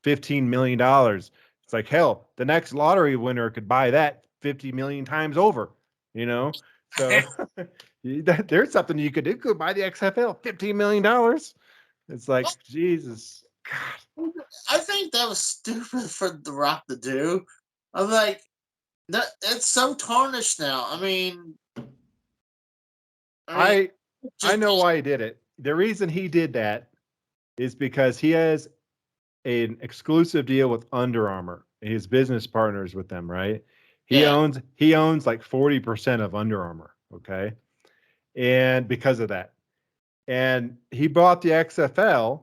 $15 million. It's like hell, the next lottery winner could buy that 50 million times over, you know. So there's something you could do. Could buy the XFL, $15 million. It's like Jesus, God. I think that was stupid for The Rock to do. I'm like, that it's so tarnished now. I mean, I I just know why he did it. The reason he did that is because he has an exclusive deal with Under Armour. His business partners with them, right? He yeah. owns he owns like 40% of Under Armour, okay? And because of that. And he bought the XFL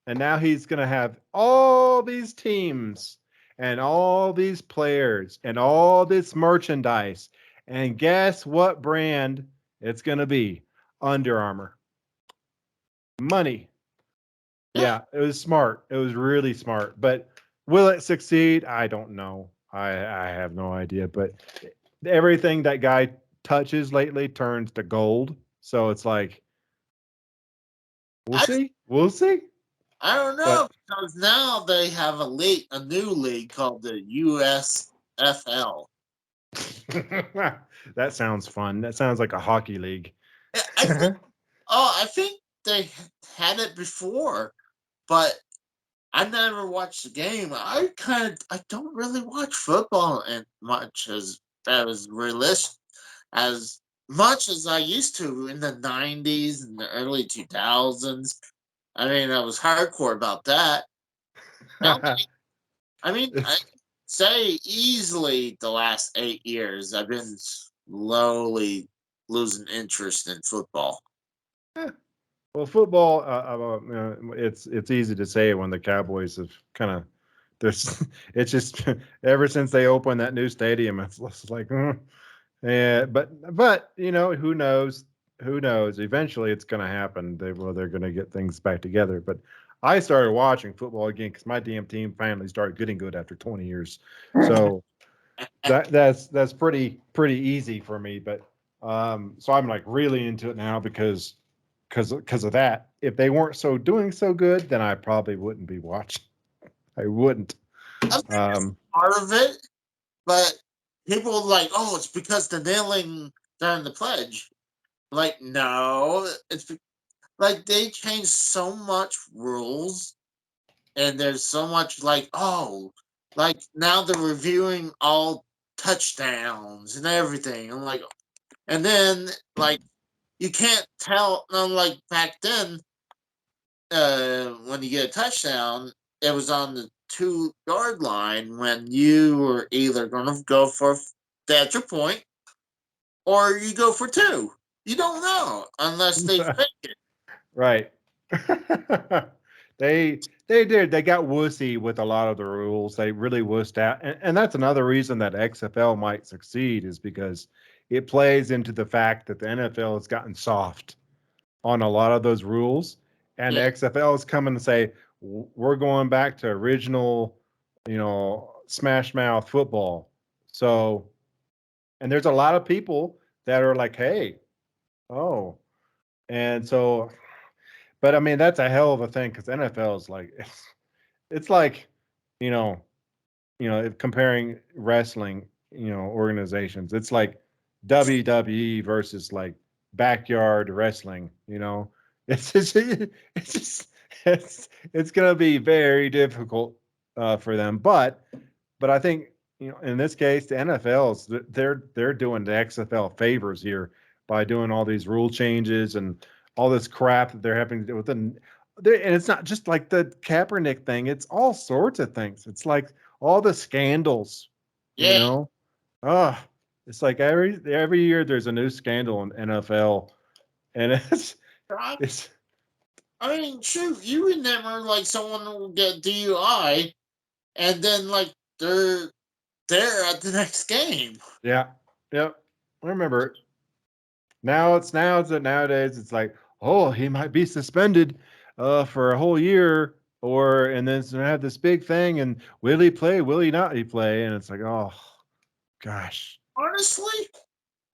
and now he's going to have all these teams and all these players and all this merchandise. And guess what brand it's going to be? Under Armour. Money. Yeah. Yeah, it was smart. It was really smart. But will it succeed? I don't know. I have no idea. But everything that guy touches lately turns to gold. So it's like, we'll I see. We'll see. I don't know But because now they have a new league called the USFL. that sounds fun. That sounds like a hockey league. I think. Oh, I think they had it before, but I never watched the game. I don't really watch football as much as realist as much as I used to in the '90s and the early 2000s. I was hardcore about that. Now, I say easily the last 8 years, I've been slowly losing interest in football. Well, football, it's easy to say when the Cowboys have kind of there's it's just ever since they opened that new stadium, it's like, yeah, but who knows? Who knows? Eventually, it's going to happen. They're going to get things back together. But I started watching football again because my damn team finally started getting good after 20 years. So that's pretty easy for me. But so I'm like really into it now because of that. If they weren't doing so good, then I probably wouldn't be watching. I wouldn't. I think that's Um, part of it, but people are like, oh, it's because the kneeling during the pledge. Like, no, like they changed so much rules, and there's so much like, oh, like now they're reviewing all touchdowns and everything. I'm like, and then like you can't tell. Like back then, when you get a touchdown, it was on the 2 yard line when you were either going to go for the extra point or you go for two. You don't know unless they fake it. right. They did. They got wussy with a lot of the rules. They really wussed out, and that's another reason that XFL might succeed is because it plays into the fact that the NFL has gotten soft on a lot of those rules, and the Yeah, XFL is coming to say we're going back to original, smash mouth football. So, and there's a lot of people that are like, hey, oh, and so But I mean, that's a hell of a thing because NFL is like it's like you know if comparing wrestling organizations, it's like WWE versus like backyard wrestling. It's just it's gonna be very difficult for them, but I think in this case the NFL's they're doing the XFL favors here by doing all these rule changes and all this crap that they're having to do with and it's not just like the Kaepernick thing, it's all sorts of things. It's like all the scandals, you Yeah, know. Ah, it's like every year there's a new scandal in NFL, and I, it's I mean, shoot, you remember like someone will get DUI, and then like they're there at the next game. yeah, yep. I remember it. Nowadays it's like, oh, he might be suspended for a whole year, or and then it's gonna have this big thing, and will he play? Will he not? He play? And it's like, oh gosh, Honestly,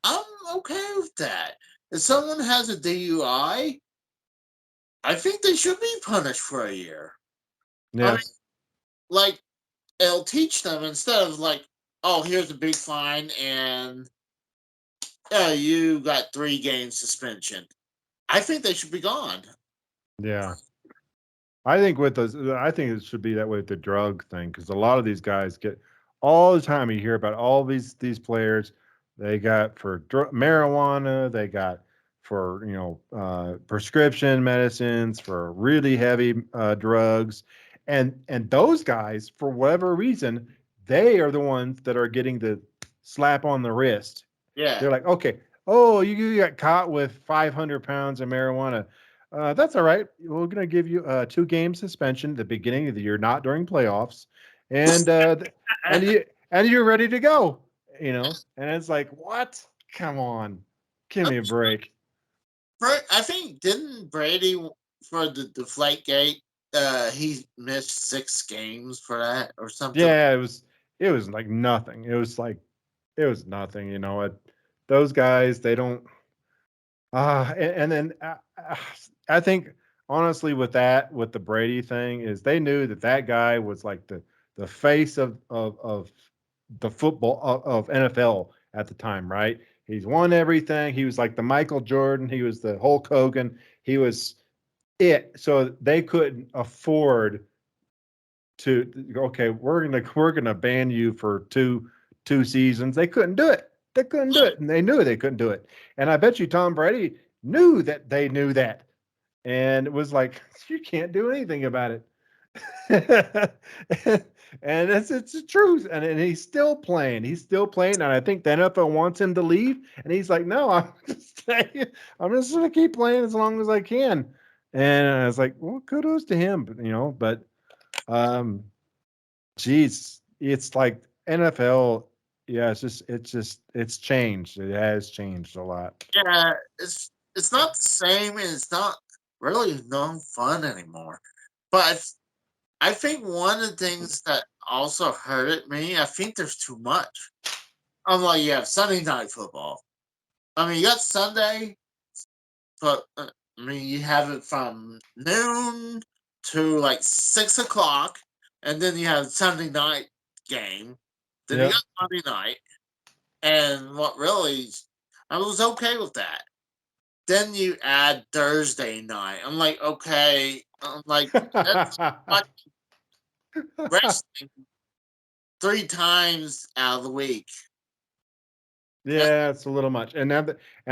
I'm okay with that. If someone has a DUI, I think they should be punished for a year. I mean, yes, like it'll teach them instead of like, oh, here's a big fine and you got 3 game suspension. I think they should be gone. yeah. I think it should be that way with the drug thing because a lot of these guys get all the time. You hear about all these players they got for marijuana, they got for prescription medicines, for really heavy drugs, and those guys for whatever reason they are the ones that are getting the slap on the wrist. Yeah. They're like, okay, oh, you got caught with 500 pounds of marijuana. That's all right. We're going to give you a 2 game suspension at the beginning of the year, not during playoffs, and and you and you're ready to go. And it's like, what? Come on, give me a break. I think didn't Brady for the Deflate Gate? He missed 6 games for that or something. Yeah, it was like nothing. It was nothing. Those guys they don't. And then I think honestly with the Brady thing is they knew that guy was like the face of the football of NFL at the time, right? He's won everything. He was like the Michael Jordan. He was the Hulk Hogan. He was it. So they couldn't afford to okay, we're gonna ban you for two seasons. They couldn't do it. They couldn't do it, and they knew they couldn't do it. And I bet you Tom Brady knew that they knew that, and it was like you can't do anything about it. And it's the truth. And he's still playing. He's still playing. And I think the NFL wants him to leave. And he's like, no, I'm just gonna keep playing as long as I can. And I was like, well, kudos to him. But um, geez, it's like NFL. Yeah, it's changed. It has changed a lot. Yeah, it's not the same, and it's not really no fun anymore. But I think one of the things that also hurted me, I think there's too much. I'm like, you have Sunday night football. I mean, you got Sunday, but I mean, you have it from noon to like 6 o'clock, and then you have Sunday night game. Then you Yep. got Monday night, and what really, I was okay with that. Then you add Thursday night. I'm like, okay, I'm like, that's like wrestling 3 times out of the week. That, Yeah, it's a little much. And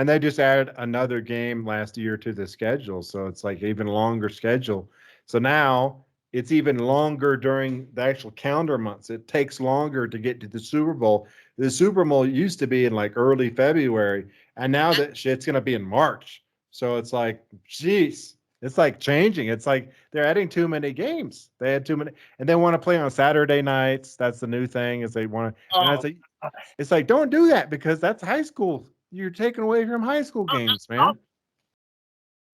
they just added another game last year to the schedule, so it's like even longer schedule. So now it's even longer during the actual calendar months. It takes longer to get to the Super Bowl. The Super Bowl used to be in like early February, and now that shit's gonna be in March. So it's like, geez, it's like changing. It's like they're adding too many games. They had too many, and they want to play on Saturday nights. That's the new thing is they want to, and I oh, say it's like, don't do that because that's high school. You're taking away from high school games, man.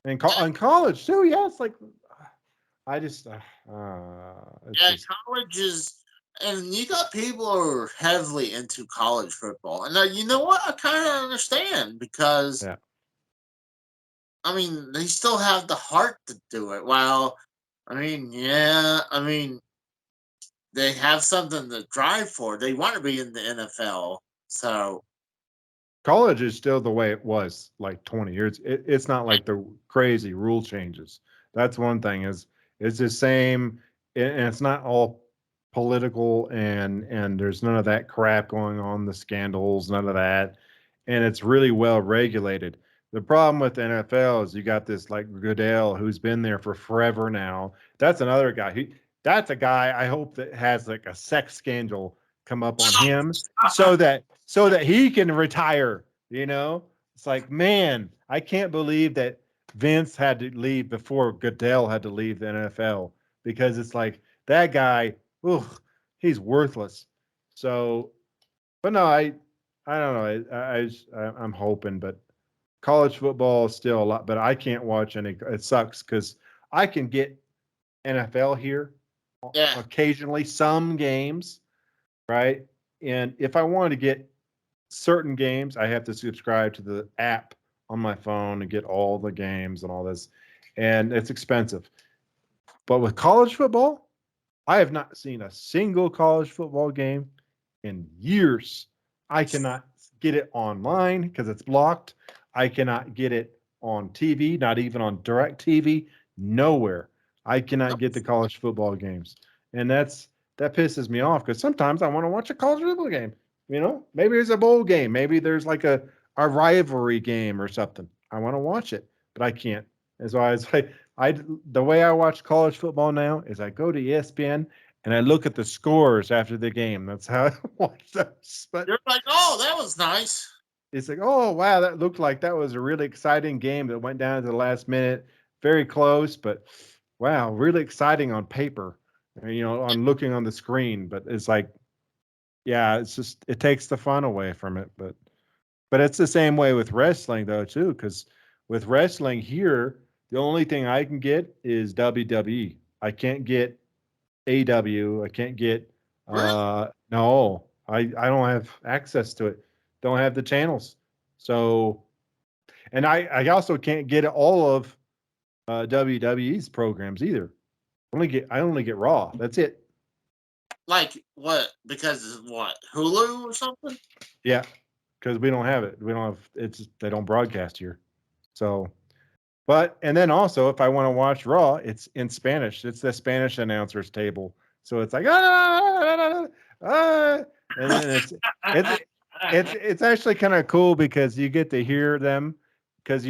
And in college too. Yeah, it's like I just, it's yeah, just, college is, and you got people who are heavily into college football, and you know what? I kind of understand because yeah, I mean, they still have the heart to do it. Well, I mean, yeah, I mean, they have something to drive for. They want to be in the NFL. So, College is still the way it was like 20 years. It's not like the crazy rule changes. That's one thing is it's the same, and it's not all political, and there's none of that crap going on, the scandals, none of that, and it's really well regulated. The problem with the NFL is you got this like Goodell who's been there for forever now. That's another guy. That's a guy I hope that has like a sex scandal come up on him so that he can retire. It's like, man, I can't believe that Vince had to leave before Goodell had to leave the NFL because it's like that guy, ooh, he's worthless. So, but no, I don't know. I'm hoping, but college football is still a lot. But I can't watch any. It sucks because I can get NFL here yeah, occasionally, some games, right? And if I wanted to get certain games, I have to subscribe to the app on my phone and get all the games and all this. And it's expensive. But with college football, I have not seen a single college football game in years. I cannot get it online because it's blocked. I cannot get it on TV, not even on direct TV, nowhere. I cannot get the college football games. And that pisses me off because sometimes I want to watch a college football game. Maybe there's a bowl game, maybe there's like a rivalry game or something. I want to watch it, but I can't. And so I was like, the way I watch college football now is I go to ESPN and I look at the scores after the game. That's how I watch those. But you're like, oh, that was nice. it's like, oh wow, that looked like that was a really exciting game that went down to the last minute, very close, but wow, really exciting on paper. On looking on the screen. But it's like, yeah, it's just it takes the fun away from it. But it's the same way with wrestling though too, because with wrestling here, the only thing I can get is WWE. I can't get AW. I can't get Really? no. I don't have access to it. Don't have the channels. So and I also can't get all of WWE's programs either. I only get Raw. That's it. Like what? Because of what? Hulu or something? Yeah, because we don't have it. We don't have it's they don't broadcast here. So but and then also if I want to watch Raw, it's in Spanish. It's the Spanish announcers table. So it's like and then it's it's actually kind of cool because you get to hear them because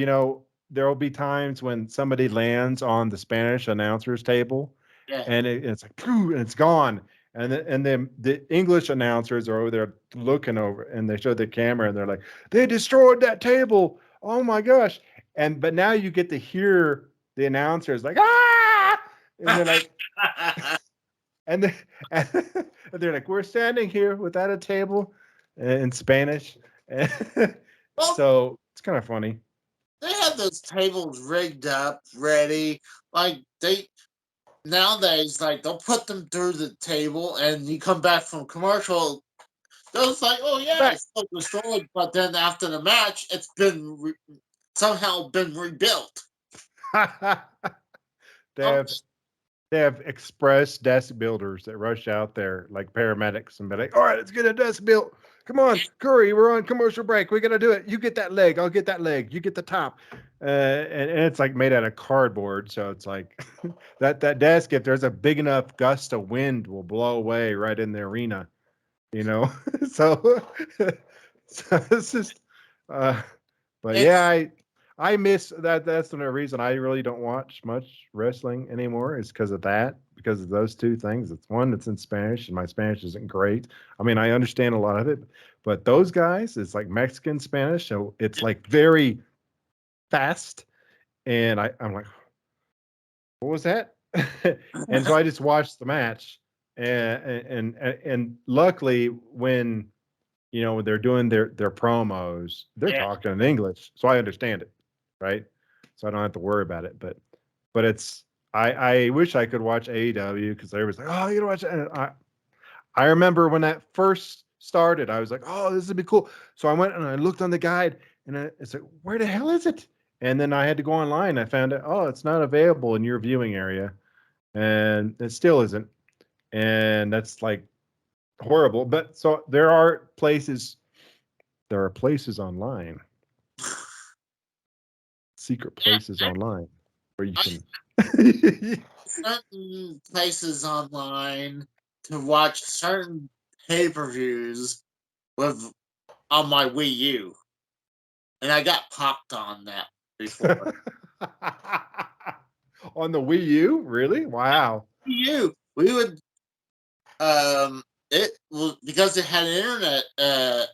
there will be times when somebody lands on the Spanish announcers table yeah. and it's like pooh, and it's gone. And then the English announcers are over there looking over and they show the camera and they're like, they destroyed that table. Oh my gosh. But now you get to hear the announcers like, ah, and they're like, and, they, and they're like, we're standing here without a table in Spanish. Well, So it's kind of funny. they have those tables rigged up, ready. Like they nowadays, like they'll put them through the table, and you come back from commercial. They're like, oh yeah, Back. it's still destroyed, but then after the match, it's been somehow been rebuilt. they Um, have they have express desk builders that rush out there like paramedics and be like, all right, let's get a desk built. Come on, Curry, we're on commercial break. We got to do it. You get that leg. I'll get that leg. You get the top. And it's like made out of cardboard. So it's like that desk, if there's a big enough gust of wind, will blow away right in the arena, you know? so, so it's just, uh, but yeah, it's I miss that. That's the reason I really don't watch much wrestling anymore is because of that, because of those two things. It's one that's in Spanish, and my Spanish isn't great. I mean, I understand a lot of it, but those guys, it's like Mexican Spanish, so it's like very fast, and I'm like, what was that? And so I just watched the match, and luckily when when they're doing their promos, they're yeah. talking in English, so I understand it, right? So I don't have to worry about it. But it's I wish I could watch AEW because everybody's like, oh, you know watch it. And I remember when that first started, I was like, oh, this would be cool. So I went and I looked on the guide, and it's like, where the hell is it? And then I had to go online. I found out, oh, it's not available in your viewing area, and it still isn't. And that's like horrible. But so there are places. There are places online, secret places I, online where you I can. certain places online to watch certain pay-per-views with on my Wii U, and I got popped on that before. On the Wii U, really? Wow. Wii U, we would it was because it had an internet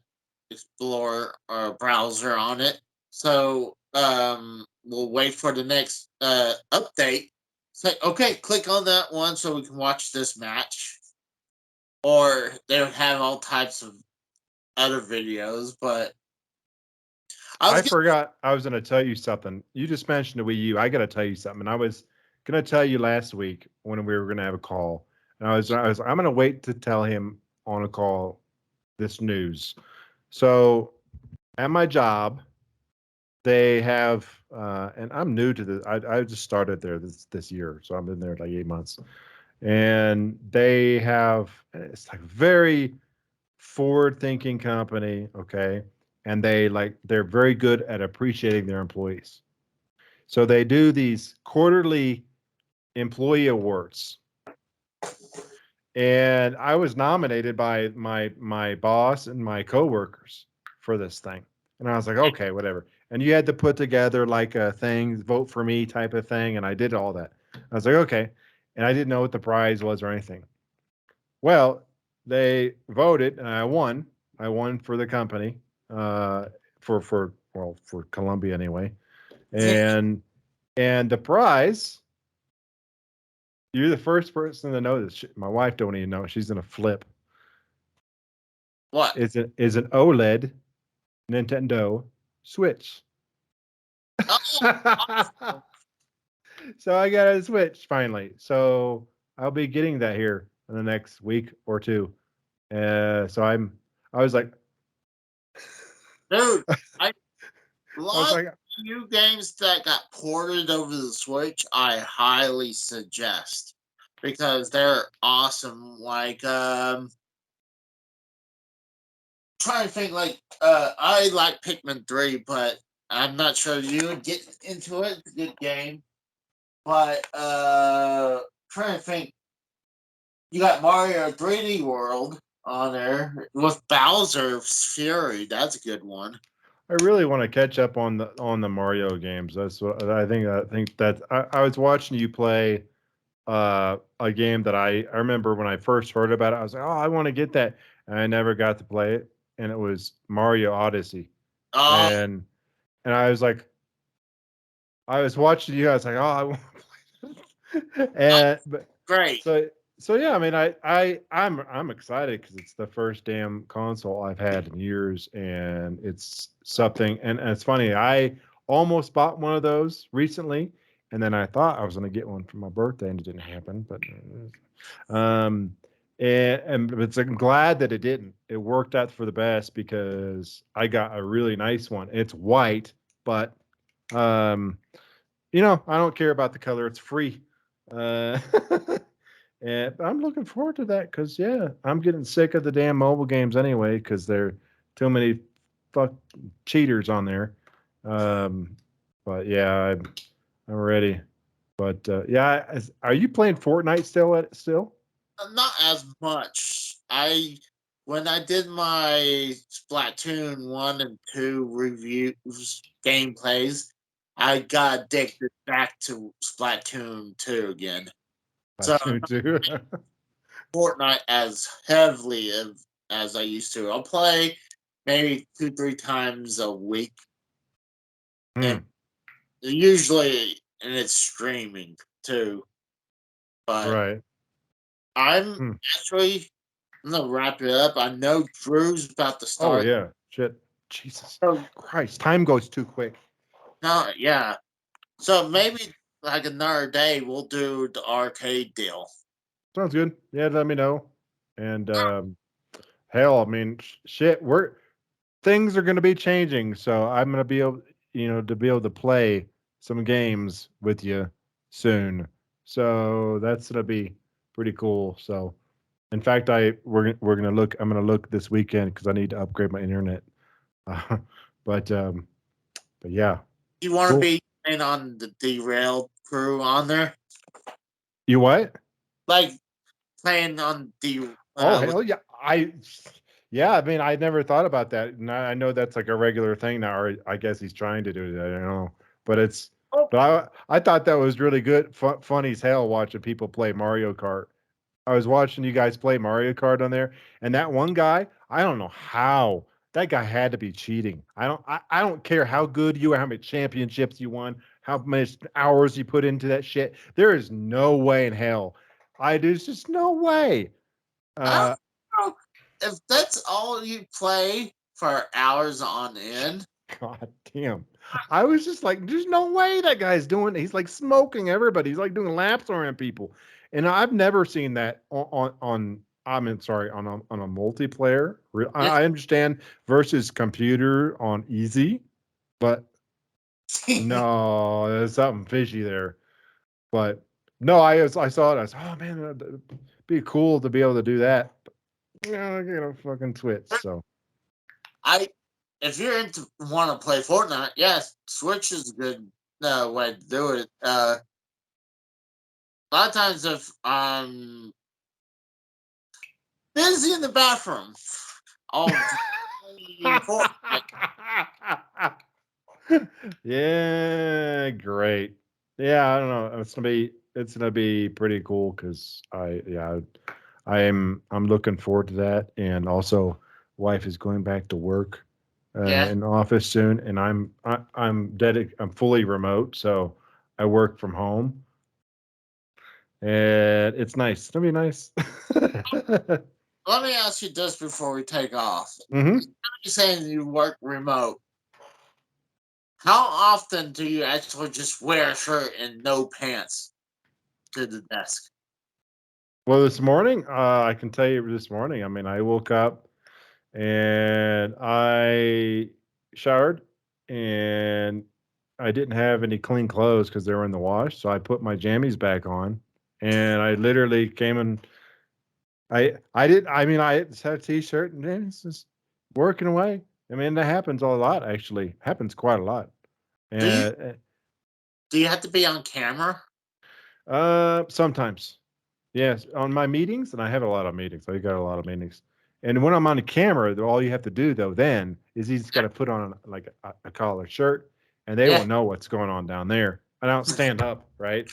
explorer or browser on it, so we'll wait for the next update. Say, okay, click on that one so we can watch this match. Or they would have all types of other videos, but I was I getting forgot I was going to tell you something. You just mentioned the Wii U. I got to tell you something. I was going to tell you last week when we were going to have a call, and I'm going to wait to tell him on a call this news. So at my job, they have, and I'm new to this. I just started there this year, so I've been there like 8 months, and they have it's like very forward thinking company, okay, and they're very good at appreciating their employees. So they do these quarterly employee awards, and I was nominated by my boss and my coworkers for this thing. And I was like, okay, whatever. And you had to put together like a thing, vote for me type of thing, and I did all that. I was like, okay, and I didn't know what the prize was or anything. Well, they voted, and I won. I won for the company, uh, for Columbia anyway, and the prize. You're the first person to know this. My wife don't even know. She's in a flip. what? Is an OLED Nintendo Switch. Oh, So I got a Switch finally. So I'll be getting that here in the next week or two. So I was like, dude, I a I was lot of like, new games that got ported over the Switch. I highly suggest because they're awesome. Like trying to think like I like Pikmin 3, but I'm not sure you would get into it. It's a good game. But trying to think, you got Mario 3D World on there with Bowser's Fury. That's a good one. I really want to catch up on the Mario games. That's what I think. I think that I was watching you play a game that I remember when I first heard about it. I was like, oh, I want to get that, and I never got to play it. And it was Mario Odyssey, Oh, and I was like, I was watching you. I was like, oh, I want to play this. And but great. so yeah. I mean, I'm excited because it's the first damn console I've had in years, and it's something. And it's funny. I almost bought one of those recently, and then I thought I was going to get one for my birthday, and it didn't happen. But um, but I'm glad that it didn't. It worked out for the best because I got a really nice one. It's white, but um, I don't care about the color. It's free. Uh, and I'm looking forward to that because yeah, I'm getting sick of the damn mobile games anyway because there are too many fuck cheaters on there. Um, but yeah, I'm ready. But yeah, are you playing Fortnite still? Not as much. I when I did my Splatoon 1 and 2 reviews gameplays, I got addicted back to Splatoon 2 again. So Splatoon 2. Fortnite as heavily as I used to. I'll play maybe 2-3 times a week, and Hmm, usually and it's streaming too. But right. I'm Hmm. actually I'm gonna wrap it up. I know Drew's about to Oh start. yeah. Shit. Jesus So Christ. Time goes too quick. no, yeah. So maybe like another day we'll do the arcade deal. Sounds good. Yeah, let me know. And hell, I mean, shit, things are going to be changing. So I'm going to be able. to be able to play some games with you soon. So that's gonna be pretty cool. So, in fact, we're gonna look. I'm gonna look this weekend because I need to upgrade my internet. Uh, but but yeah, You want to cool. be in on the derailed crew on there, You what? like playing on the Oh with hell yeah! Yeah. I mean, I never thought about that, and I know that's like a regular thing now. Or I guess he's trying to do that. I don't know, but it's. oh, But I thought that was really good, funny as hell watching people play Mario Kart. I was watching you guys play Mario Kart on there, and that one guy, I don't know how that guy had to be cheating. I don't care how good you are, how many championships you won, how many hours you put into that shit. There is no way in hell. There's just no way. I Uh, don't know if that's all you play for hours on end. God damn. I was just like, there's no way that guy's doing. He's like smoking everybody. He's like doing laps around people, and I've never seen that on I mean, sorry, on a multiplayer. Yeah. I understand versus computer on easy, but no, there's something fishy there. But no, I saw it. I was, oh man, it'd be cool to be able to do that. But, I get a fucking twitch. So I if you're into want to play Fortnite, yes, Switch is a good way to do it. A lot of times if I'm busy in the bathroom, I'll play Fortnite. Yeah, great. Yeah, I don't know. It's gonna be pretty cool because I'm looking forward to that, and also wife is going back to work Yeah. in the office soon, and I'm fully remote, so I work from home, and it's nice. It's gonna be nice. Let me ask you this before we take off. hmm You're saying you work remote. How often do you actually just wear a shirt and no pants to the desk? Well, this morning, I can tell you this morning. I mean, I woke up and I showered, and I didn't have any clean clothes because they were in the wash. So I put my jammies back on, and I literally came and I did. I mean, I just had a t-shirt, and then it's just working away. I mean, that happens a lot. Actually, happens quite a lot. Do you And do you have to be on camera? sometimes. Yes, on my meetings, and I have a lot of meetings. I got a lot of meetings. And when I'm on the camera, all you have to do though then is you just got to put on like a collared shirt, and they Yeah. won't know what's going on down there. I don't stand up, right?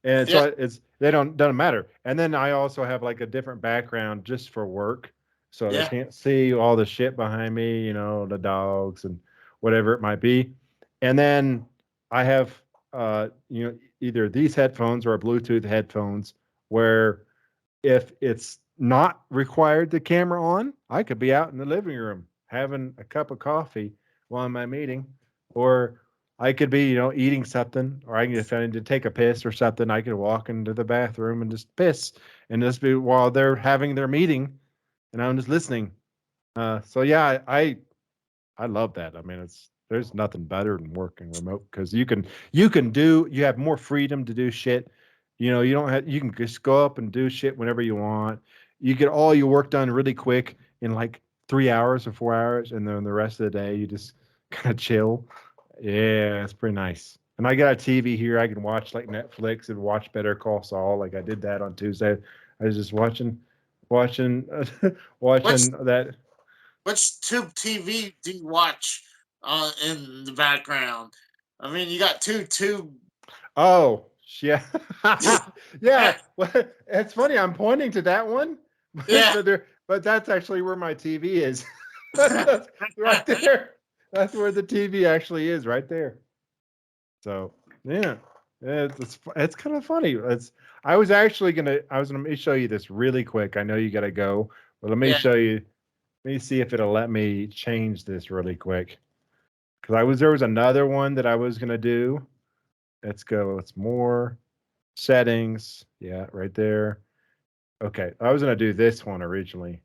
And Yeah. so it's they don't doesn't matter. And then I also have like a different background just for work, so they Yeah. can't see all the shit behind me, the dogs and whatever it might be. And then I have either these headphones or Bluetooth headphones where if it's not required the camera on, I could be out in the living room having a cup of coffee while I'm at meeting, or I could be, eating something, or I can if I need to take a piss or something, I could walk into the bathroom and just piss and just be while they're having their meeting, and I'm just listening. So yeah, I love that. I mean, there's nothing better than working remote because you have more freedom to do shit. You can just go up and do shit whenever you want. You get all your work done really quick in like 3 hours or 4 hours, and then the rest of the day you just kind of chill. Yeah, it's pretty nice. And I got a TV here. I can watch like Netflix and watch Better Call Saul. Like I did that on Tuesday. I was just watching, Which watching that. which tube TV do you watch in the background? I mean, you got two tube. Oh, yeah. Yeah. Well, it's funny. I'm pointing to that one, Yeah. but that's actually where my TV is. That's right there. That's where the TV actually is, right there. So, yeah. It's kind of funny. I was gonna show you this really quick. I know you gotta go, but let me Yeah. show you. Let me see if it'll let me change this really quick. Because there was another one that I was gonna do. Let's go. It's more settings. Yeah, right there. Okay, I was gonna do this one originally.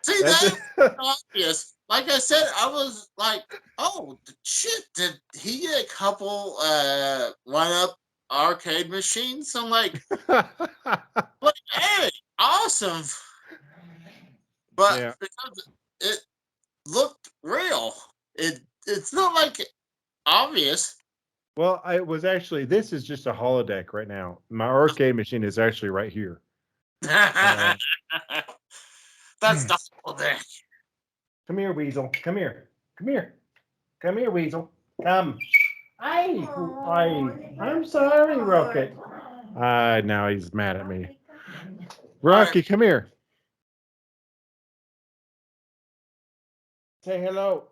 See, That's that it. was obvious. Like I said, I was like, oh shit, did he get a couple one up arcade machines? I'm like, hey, awesome. But Yeah. because it looked real, it's not like obvious. Well, I was actually. This is just a holodeck right now. My arcade machine is actually right here. Uh, That's the whole thing. Come here, Weasel. Come here. Come here. Come here, Weasel. Come. I'm sorry, Rocket. Now he's mad at me. All right, Rocky, come here. Say hello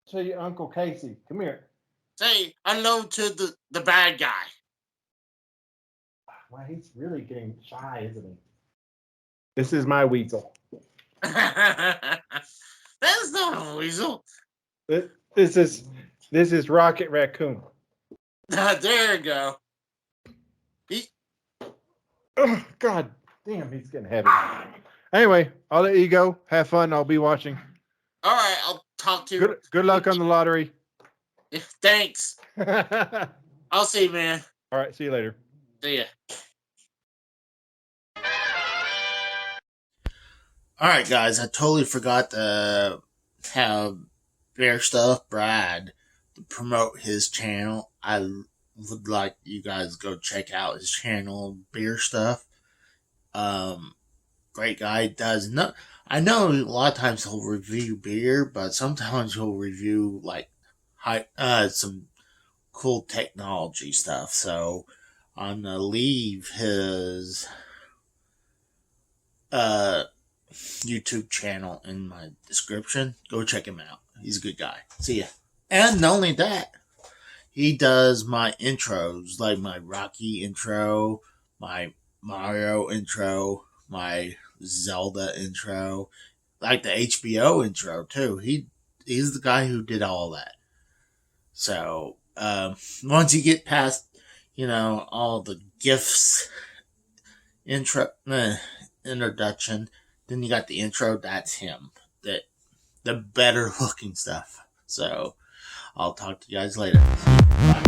to your Uncle Casey. Come here. say hello to the bad guy. Well, he's really getting shy, isn't he? This is my Weasel. That's not a weasel. This is Rocket Raccoon. There you go. Oh, God damn, he's getting heavy. Anyway, I'll let you go. Have fun. I'll be watching. All right, I'll talk to you. Good luck on the lottery. Thanks. All I'll see you, man. right, see you later. See ya. All right, guys. I totally forgot to have beerstuff Brad to promote his channel. I would like you guys to go check out his channel, beerstuff. Great guy. Does not. I know a lot of times he'll review beer, but sometimes he'll review like some cool technology stuff. So I'm gonna leave his YouTube channel in my description. Go check him out. He's a good guy. See ya. And not only that, he does my intros, like my Rocky intro, my Mario intro, my Zelda intro, like the HBO intro too. He's the guy who did all that. So once you get past, all the gifts introduction, then you got the intro. That's him. The better looking stuff. So I'll talk to you guys later. Bye.